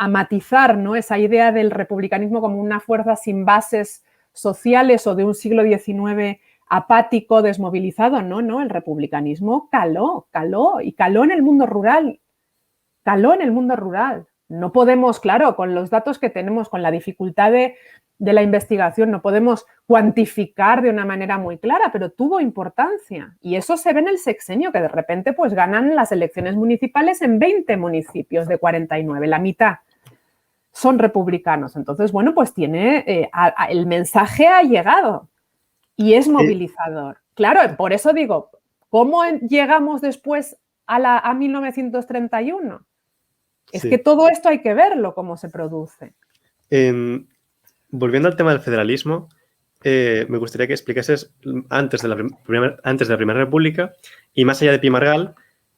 B: matizar, ¿no? Esa idea del republicanismo como una fuerza sin bases sociales o de un siglo XIX apático, desmovilizado. No, el republicanismo caló en el mundo rural. No podemos, claro, con los datos que tenemos, con la dificultad de la investigación, no podemos cuantificar de una manera muy clara, pero tuvo importancia. Y eso se ve en el sexenio, que de repente pues ganan las elecciones municipales en 20 municipios de 49, la mitad son republicanos. Entonces, bueno, pues tiene, el mensaje ha llegado y es movilizador. Claro, por eso digo, ¿cómo llegamos después a 1931? Es que todo esto hay que verlo, cómo se produce.
A: Volviendo al tema del federalismo, me gustaría que explicases antes de la Primera República y más allá de Pi y Margall,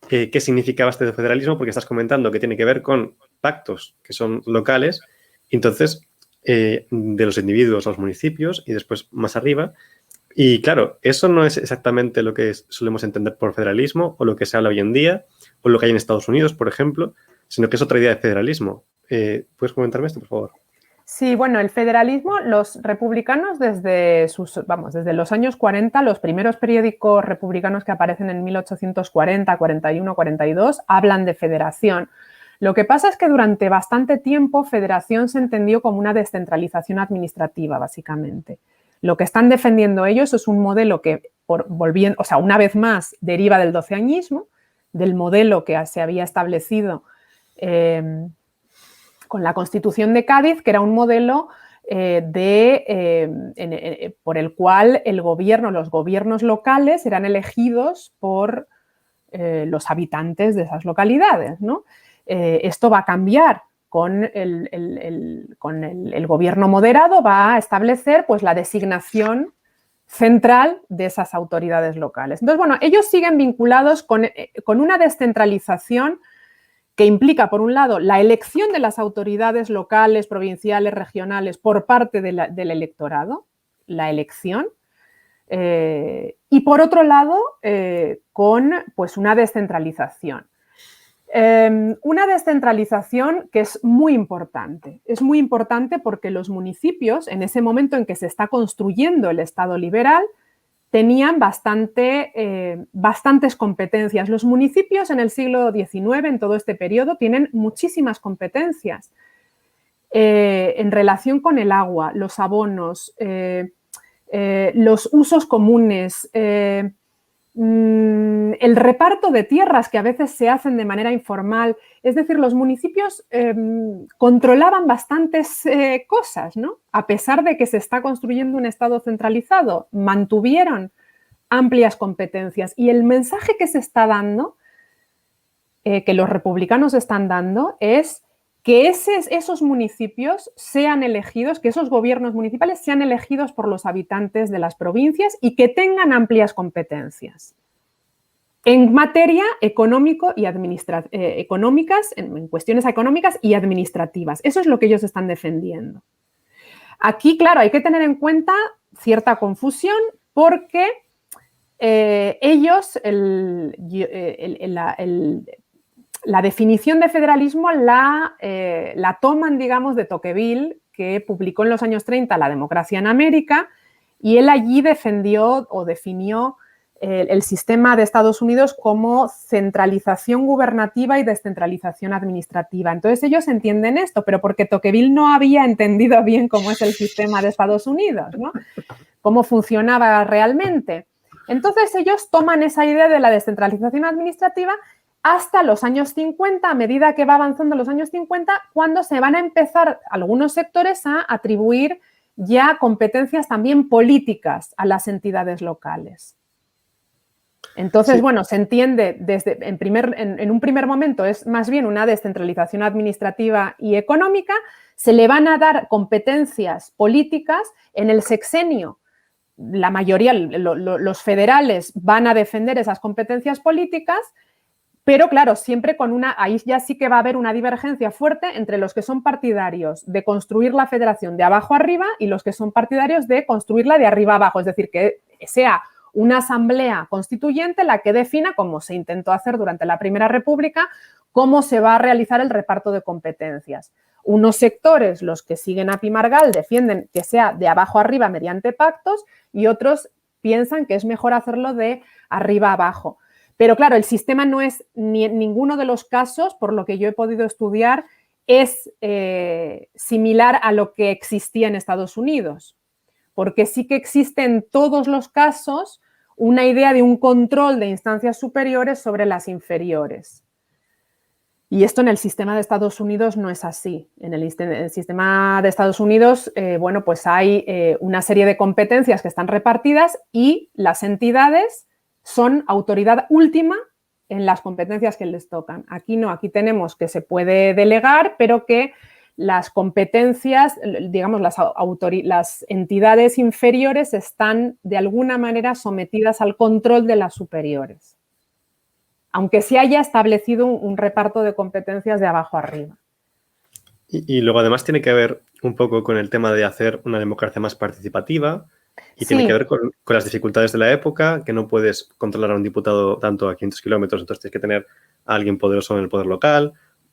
A: qué significaba este federalismo, porque estás comentando que tiene que ver con pactos que son locales, entonces de los individuos a los municipios y después más arriba. Y claro, eso no es exactamente lo que solemos entender por federalismo o lo que se habla hoy en día o lo que hay en Estados Unidos, por ejemplo, sino que es otra idea de federalismo. ¿Puedes comentarme esto, por favor?
B: Sí, bueno, el federalismo, los republicanos desde los años 40, los primeros periódicos republicanos que aparecen en 1840, 41, 42, hablan de federación. Lo que pasa es que durante bastante tiempo federación se entendió como una descentralización administrativa, básicamente. Lo que están defendiendo ellos es un modelo que, una vez más, deriva del doceañismo, del modelo que se había establecido con la Constitución de Cádiz, que era un modelo por el cual los gobiernos locales eran elegidos por los habitantes de esas localidades, ¿no? Esto va a cambiar con el gobierno moderado, va a establecer pues, la designación central de esas autoridades locales. Entonces, bueno, ellos siguen vinculados con una descentralización que implica, por un lado, la elección de las autoridades locales, provinciales, regionales por parte del electorado, la elección, y por otro lado, con pues, una descentralización. Una descentralización que es muy importante. Es muy importante porque los municipios, en ese momento en que se está construyendo el Estado liberal, tenían bastantes competencias. Los municipios en el siglo XIX, en todo este periodo, tienen muchísimas competencias en relación con el agua, los abonos, los usos comunes, el reparto de tierras que a veces se hacen de manera informal. Es decir, los municipios controlaban bastantes cosas, ¿no? A pesar de que se está construyendo un Estado centralizado, mantuvieron amplias competencias. Y el mensaje que se está dando, que los republicanos están dando, es que esos municipios sean elegidos, que esos gobiernos municipales sean elegidos por los habitantes de las provincias y que tengan amplias competencias en materia económicas, en cuestiones económicas y administrativas. Eso es lo que ellos están defendiendo. Aquí, claro, hay que tener en cuenta cierta confusión porque ellos, la definición de federalismo la toman, digamos, de Tocqueville, que publicó en los años 30 La democracia en América, y él allí definió el sistema de Estados Unidos como centralización gubernativa y descentralización administrativa. Entonces ellos entienden esto, pero porque Tocqueville no había entendido bien cómo es el sistema de Estados Unidos, ¿no? Cómo funcionaba realmente. Entonces ellos toman esa idea de la descentralización administrativa hasta los años 50, a medida que va avanzando los años 50, cuando se van a empezar algunos sectores a atribuir ya competencias también políticas a las entidades locales. Entonces, sí, bueno, se entiende en un primer momento es más bien una descentralización administrativa y económica, se le van a dar competencias políticas en el sexenio. La mayoría, los federales van a defender esas competencias políticas, pero claro, siempre ahí ya sí que va a haber una divergencia fuerte entre los que son partidarios de construir la federación de abajo arriba y los que son partidarios de construirla de arriba abajo, es decir, que sea una asamblea constituyente la que defina, como se intentó hacer durante la Primera República, cómo se va a realizar el reparto de competencias. Unos sectores, los que siguen a Pi y Margall, defienden que sea de abajo arriba mediante pactos y otros piensan que es mejor hacerlo de arriba abajo. Pero claro, el sistema no es ni en ninguno de los casos, por lo que yo he podido estudiar, es similar a lo que existía en Estados Unidos, porque sí que existe en todos los casos una idea de un control de instancias superiores sobre las inferiores. Y esto en el sistema de Estados Unidos no es así. En el sistema de Estados Unidos, bueno, pues hay una serie de competencias que están repartidas y las entidades son autoridad última en las competencias que les tocan. Aquí no, aquí tenemos que se puede delegar, pero que las competencias, digamos, las entidades inferiores están de alguna manera sometidas al control de las superiores, aunque se haya establecido un reparto de competencias de abajo arriba.
A: Y luego además tiene que ver un poco con el tema de hacer una democracia más participativa y tiene que ver con las dificultades de la época, que no puedes controlar a un diputado tanto a 500 kilómetros, entonces tienes que tener a alguien poderoso en el poder local,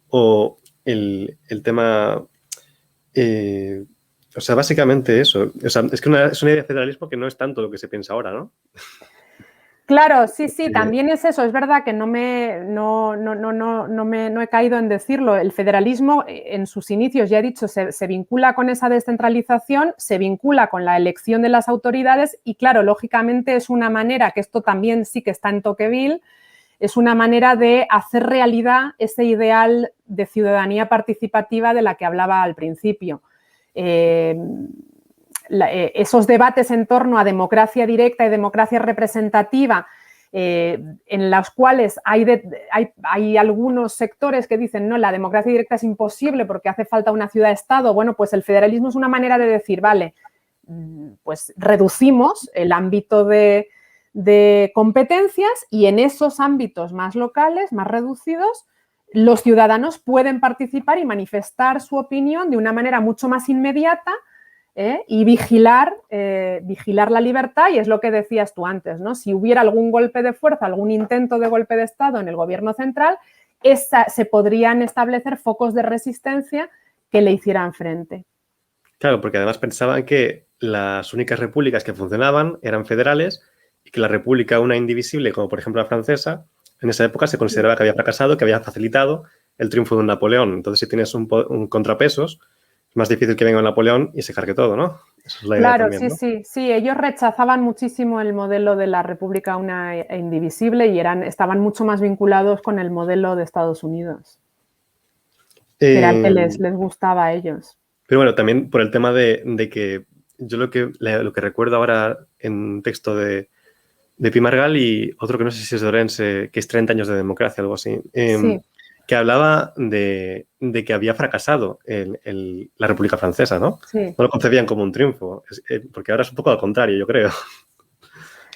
A: o el tema... o sea, básicamente eso. O sea, es que es una idea de federalismo que no es tanto lo que se piensa ahora, ¿no?
B: Claro, sí, también es eso. Es verdad que no he caído en decirlo. El federalismo en sus inicios, ya he dicho, se vincula con esa descentralización, se vincula con la elección de las autoridades y, claro, lógicamente es una manera, que esto también sí que está en Tocqueville, es una manera de hacer realidad ese ideal de ciudadanía participativa de la que hablaba al principio. Esos debates en torno a democracia directa y democracia representativa, en los cuales hay algunos sectores que dicen no, la democracia directa es imposible porque hace falta una ciudad-estado. Bueno, pues el federalismo es una manera de decir, vale, pues reducimos el ámbito de competencias y en esos ámbitos más locales, más reducidos, los ciudadanos pueden participar y manifestar su opinión de una manera mucho más inmediata, y vigilar la libertad, y es lo que decías tú antes, ¿no? Si hubiera algún golpe de fuerza, algún intento de golpe de Estado en el gobierno central, se podrían establecer focos de resistencia que le hicieran frente.
A: Claro, porque además pensaban que las únicas repúblicas que funcionaban eran federales y que la república, una indivisible, como por ejemplo la francesa, en esa época se consideraba que había fracasado, que había facilitado el triunfo de un Napoleón. Entonces, si tienes un contrapesos, es más difícil que venga un Napoleón y se cargue todo, ¿no? Esa es la idea también, ¿no?
B: Sí. Ellos rechazaban muchísimo el modelo de la república una e indivisible y estaban mucho más vinculados con el modelo de Estados Unidos, que era el que les gustaba a ellos.
A: Pero bueno, también por el tema de que yo lo que recuerdo ahora en texto de Pi Margall y otro que no sé si es de Orense, que es 30 años de democracia, algo así, que hablaba de que había fracasado la República Francesa, ¿no?
B: Sí.
A: No lo concebían como un triunfo, porque ahora es un poco al contrario, yo creo,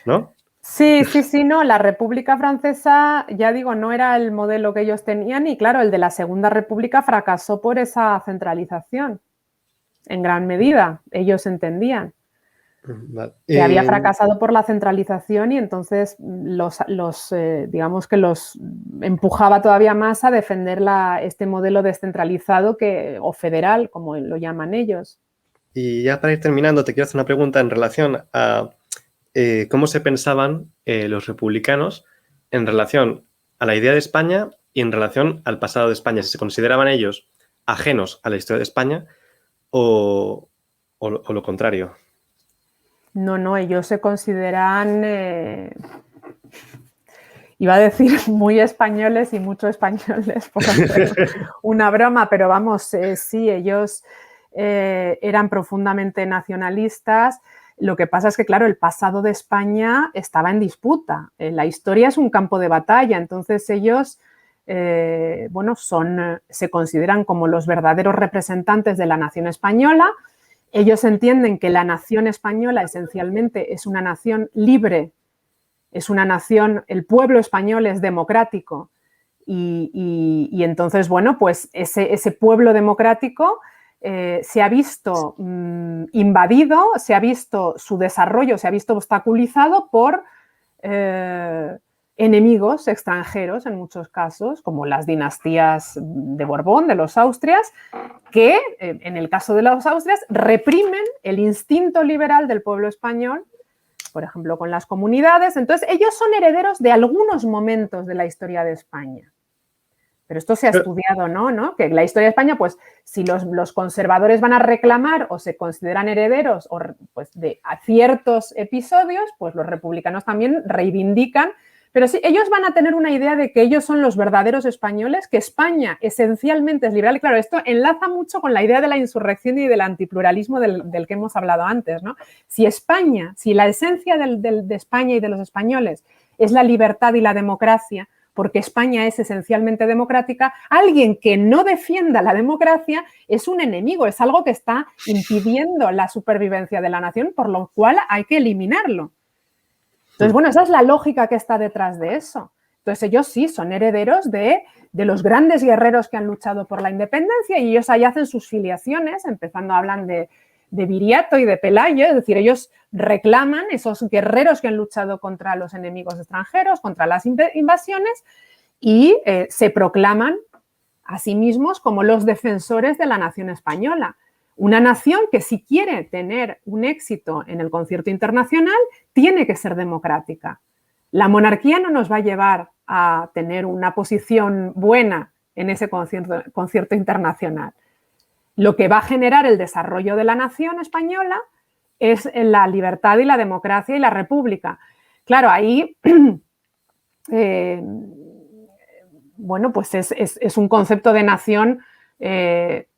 A: ¿no?
B: Sí, no, la República Francesa, ya digo, no era el modelo que ellos tenían y claro, el de la Segunda República fracasó por esa centralización, en gran medida, ellos entendían.
A: Vale.
B: Que había fracasado por la centralización y entonces digamos que los empujaba todavía más a defender este modelo descentralizado o federal, como lo llaman ellos.
A: Y ya para ir terminando, te quiero hacer una pregunta en relación a cómo se pensaban los republicanos en relación a la idea de España y en relación al pasado de España. Si se consideraban ellos ajenos a la historia de España o lo contrario.
B: No, ellos se consideran, iba a decir muy españoles y mucho españoles, por hacer una broma, pero vamos, sí, ellos eran profundamente nacionalistas. Lo que pasa es que, claro, el pasado de España estaba en disputa. La historia es un campo de batalla, entonces ellos, se consideran como los verdaderos representantes de la nación española. Ellos entienden que la nación española esencialmente es una nación libre, es una nación, el pueblo español es democrático y entonces, bueno, pues ese pueblo democrático se ha visto invadido, se ha visto su desarrollo, se ha visto obstaculizado por enemigos extranjeros en muchos casos, como las dinastías de Borbón, de los Austrias, que en el caso de los Austrias reprimen el instinto liberal del pueblo español, por ejemplo, con las comunidades. Entonces, ellos son herederos de algunos momentos de la historia de España, Pero esto se ha estudiado, ¿no? Que la historia de España, pues, si los conservadores van a reclamar o se consideran herederos pues, de ciertos episodios, pues los republicanos también reivindican. Pero sí, ellos van a tener una idea de que ellos son los verdaderos españoles, que España esencialmente es liberal. Y claro, esto enlaza mucho con la idea de la insurrección y del antipluralismo del que hemos hablado antes, ¿no? Si la esencia de España y de los españoles es la libertad y la democracia, porque España es esencialmente democrática, alguien que no defienda la democracia es un enemigo, es algo que está impidiendo la supervivencia de la nación, por lo cual hay que eliminarlo. Entonces, bueno, esa es la lógica que está detrás de eso. Entonces, ellos sí son herederos de los grandes guerreros que han luchado por la independencia y ellos ahí hacen sus filiaciones, empezando a hablar de Viriato y de Pelayo, es decir, ellos reclaman esos guerreros que han luchado contra los enemigos extranjeros, contra las invasiones y se proclaman a sí mismos como los defensores de la nación española. Una nación que si quiere tener un éxito en el concierto internacional tiene que ser democrática. La monarquía no nos va a llevar a tener una posición buena en ese concierto internacional. Lo que va a generar el desarrollo de la nación española es la libertad y la democracia y la república. Claro, ahí, bueno, pues es un concepto de nación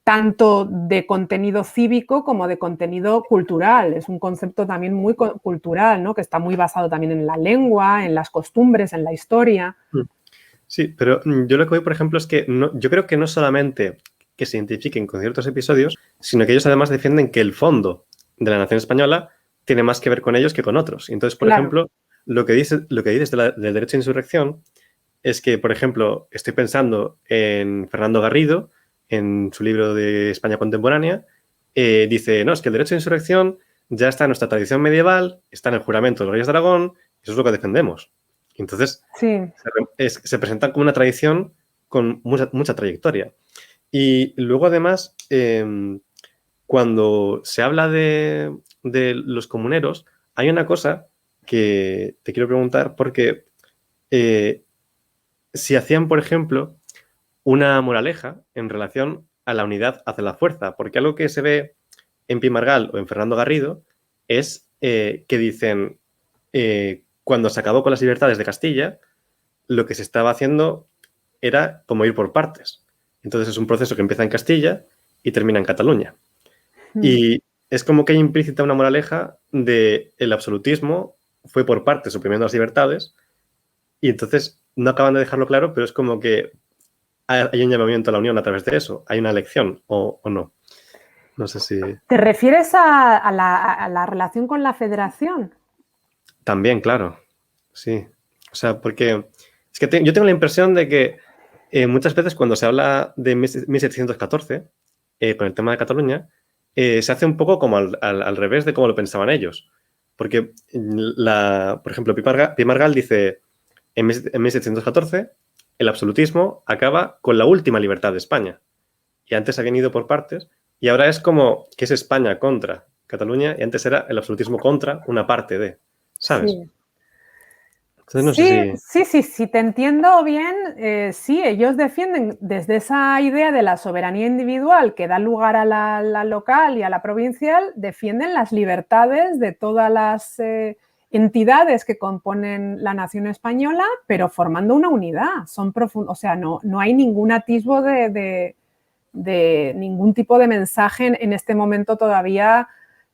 B: tanto de contenido cívico como de contenido cultural. Es un concepto también muy cultural, ¿no? Que está muy basado también en la lengua, en las costumbres, en la historia.
A: Sí, pero yo lo que voy, por ejemplo, es que yo creo que no solamente que se identifiquen con ciertos episodios, sino que ellos además defienden que el fondo de la nación española tiene más que ver con ellos que con otros. Entonces, por ejemplo, lo que dices del derecho a insurrección es que, por ejemplo, estoy pensando en Fernando Garrido, en su libro de España contemporánea, dice, no, es que el derecho a insurrección ya está en nuestra tradición medieval, está en el juramento de los reyes de Aragón, eso es lo que defendemos. Entonces, sí, se presenta como una tradición con mucha trayectoria. Y luego, además, cuando se habla de los comuneros, hay una cosa que te quiero preguntar, porque si hacían, por ejemplo, una moraleja en relación a la unidad hacia la fuerza, porque algo que se ve en Pi Margall o en Fernando Garrido es que dicen, cuando se acabó con las libertades de Castilla, lo que se estaba haciendo era como ir por partes. Entonces es un proceso que empieza en Castilla y termina en Cataluña. Y es como que hay implícita una moraleja de el absolutismo fue por partes suprimiendo las libertades y entonces no acaban de dejarlo claro, pero es como que hay un llamamiento a la unión a través de eso. ¿Hay una elección o no? No sé si...
B: ¿Te refieres a la relación con la federación?
A: También, claro. Sí. O sea, porque es que yo tengo la impresión de que muchas veces cuando se habla de 1714, con el tema de Cataluña, se hace un poco como al revés de cómo lo pensaban ellos. Porque, por ejemplo, Pi Margall dice, en 1714, el absolutismo acaba con la última libertad de España. Y antes habían ido por partes, y ahora es como que es España contra Cataluña, y antes era el absolutismo contra una parte de, ¿sabes?
B: Sí.
A: Entonces, no sé
B: si te entiendo bien, sí, ellos defienden desde esa idea de la soberanía individual que da lugar a la local y a la provincial, defienden las libertades de todas las entidades que componen la nación española, pero formando una unidad. Son profundos, o sea, no hay ningún atisbo de ningún tipo de mensaje en este momento todavía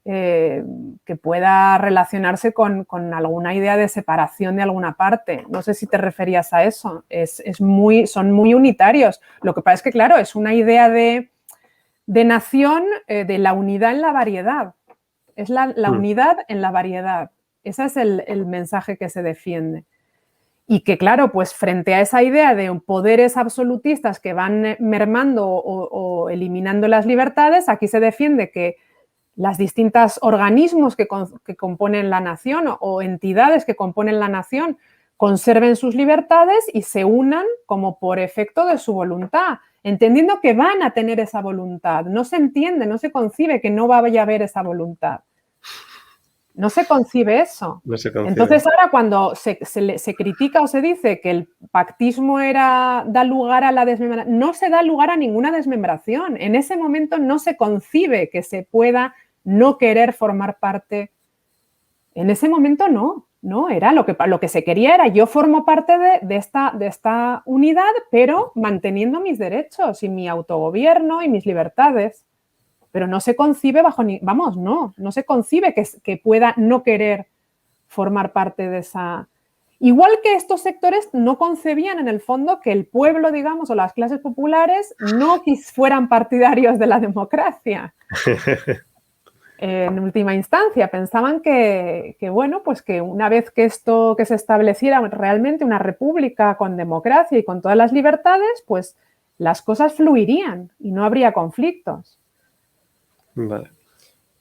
B: que pueda relacionarse con alguna idea de separación de alguna parte. No sé si te referías a eso. Son muy unitarios. Lo que pasa es que, claro, es una idea de nación, de la unidad en la variedad. Es la unidad en la variedad. Ese es el mensaje que se defiende. Y que, claro, pues frente a esa idea de poderes absolutistas que van mermando o eliminando las libertades, aquí se defiende que las distintas organismos que componen la nación o entidades que componen la nación conserven sus libertades y se unan como por efecto de su voluntad, entendiendo que van a tener esa voluntad. No se entiende, no se concibe que no vaya a haber esa voluntad. No se concibe eso.
A: No se concibe.
B: Entonces ahora cuando se critica o se dice que el pactismo da lugar a la desmembración, no se da lugar a ninguna desmembración. En ese momento no se concibe que se pueda no querer formar parte. En ese momento no, era lo que se quería era yo formo parte de esta unidad, pero manteniendo mis derechos y mi autogobierno y mis libertades. Pero no se concibe no se concibe que pueda no querer formar parte de esa... Igual que estos sectores no concebían en el fondo que el pueblo, digamos, o las clases populares no fueran partidarios de la democracia. En última instancia, pensaban que una vez que se estableciera realmente una república con democracia y con todas las libertades, pues las cosas fluirían y no habría conflictos.
A: Vale.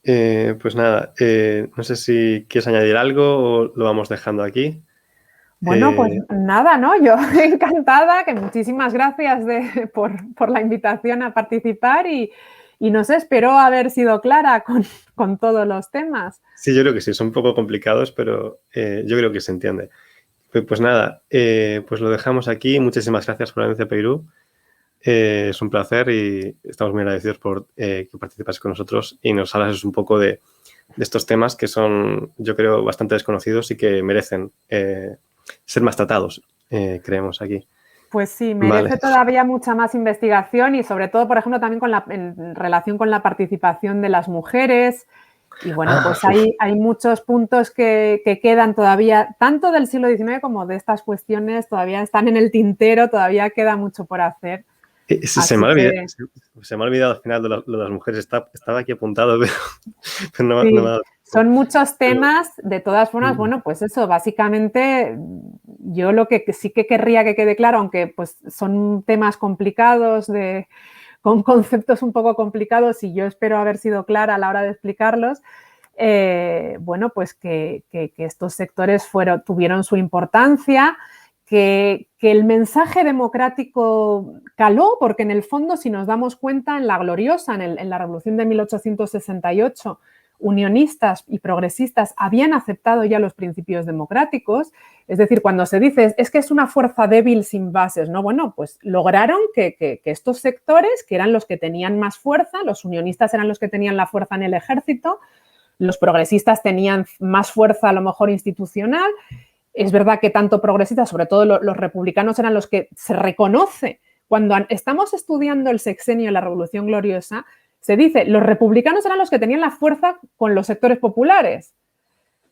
A: Pues nada, no sé si quieres añadir algo o lo vamos dejando aquí.
B: Bueno, pues nada, ¿no? Yo encantada, que muchísimas gracias por la invitación a participar y no sé, espero haber sido clara con todos los temas.
A: Sí, yo creo que sí, son un poco complicados, pero yo creo que se entiende. Pues nada, pues lo dejamos aquí. Muchísimas gracias por la Forencia Peirú. Es un placer y estamos muy agradecidos por que participas con nosotros y nos hablas un poco de estos temas que son, yo creo, bastante desconocidos y que merecen ser más tratados, creemos aquí.
B: Pues sí, merece todavía mucha más investigación y sobre todo, por ejemplo, también en relación con la participación de las mujeres. Y bueno, pues hay muchos puntos que quedan todavía, tanto del siglo XIX como de estas cuestiones, todavía están en el tintero, todavía queda mucho por hacer.
A: Se me ha olvidado al final de lo de las mujeres. Estaba aquí apuntado, pero no,
B: sí,
A: no me ha dado.
B: Son muchos temas, de todas formas, bueno, pues eso, básicamente yo lo que sí que querría que quede claro, aunque pues son temas complicados, con conceptos un poco complicados y yo espero haber sido clara a la hora de explicarlos, bueno, pues que estos sectores tuvieron su importancia, que el mensaje democrático caló, porque en el fondo, si nos damos cuenta, en la gloriosa, en la Revolución de 1868, unionistas y progresistas habían aceptado ya los principios democráticos, es decir, cuando se dice es que es una fuerza débil sin bases, ¿no? Bueno, pues lograron que estos sectores, que eran los que tenían más fuerza, los unionistas eran los que tenían la fuerza en el ejército, los progresistas tenían más fuerza a lo mejor institucional. Es verdad que tanto progresistas, sobre todo los republicanos, eran los que se reconoce. Cuando estamos estudiando el sexenio de la Revolución Gloriosa, se dice, los republicanos eran los que tenían la fuerza con los sectores populares.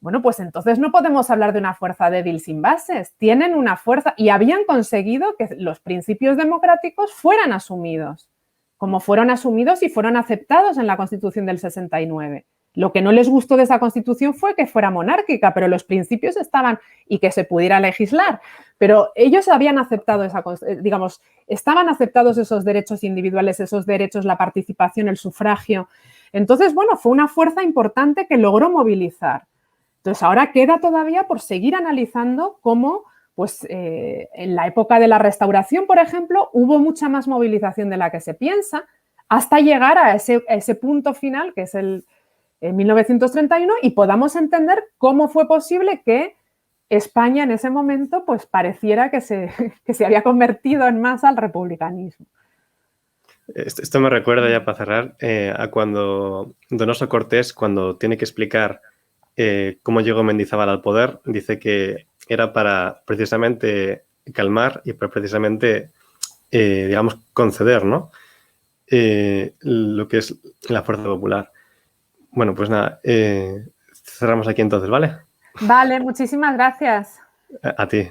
B: Bueno, pues entonces no podemos hablar de una fuerza débil sin bases. Tienen una fuerza y habían conseguido que los principios democráticos fueran asumidos, como fueron asumidos y fueron aceptados en la Constitución del 69. Lo que no les gustó de esa Constitución fue que fuera monárquica, pero los principios estaban y que se pudiera legislar. Pero ellos habían aceptado estaban aceptados esos derechos individuales, esos derechos, la participación, el sufragio. Entonces, bueno, fue una fuerza importante que logró movilizar. Entonces, ahora queda todavía por seguir analizando cómo, pues, en la época de la Restauración, por ejemplo, hubo mucha más movilización de la que se piensa, hasta llegar a ese punto final, que es en 1931, y podamos entender cómo fue posible que España en ese momento pues pareciera que se había convertido en masa al republicanismo.
A: Esto me recuerda, ya para cerrar, a cuando Donoso Cortés, cuando tiene que explicar cómo llegó Mendizábal al poder, dice que era para precisamente calmar y para precisamente, digamos, conceder, ¿no? Lo que es la fuerza popular. Bueno, pues nada, cerramos aquí entonces, ¿vale?
B: Vale, muchísimas gracias.
A: A ti.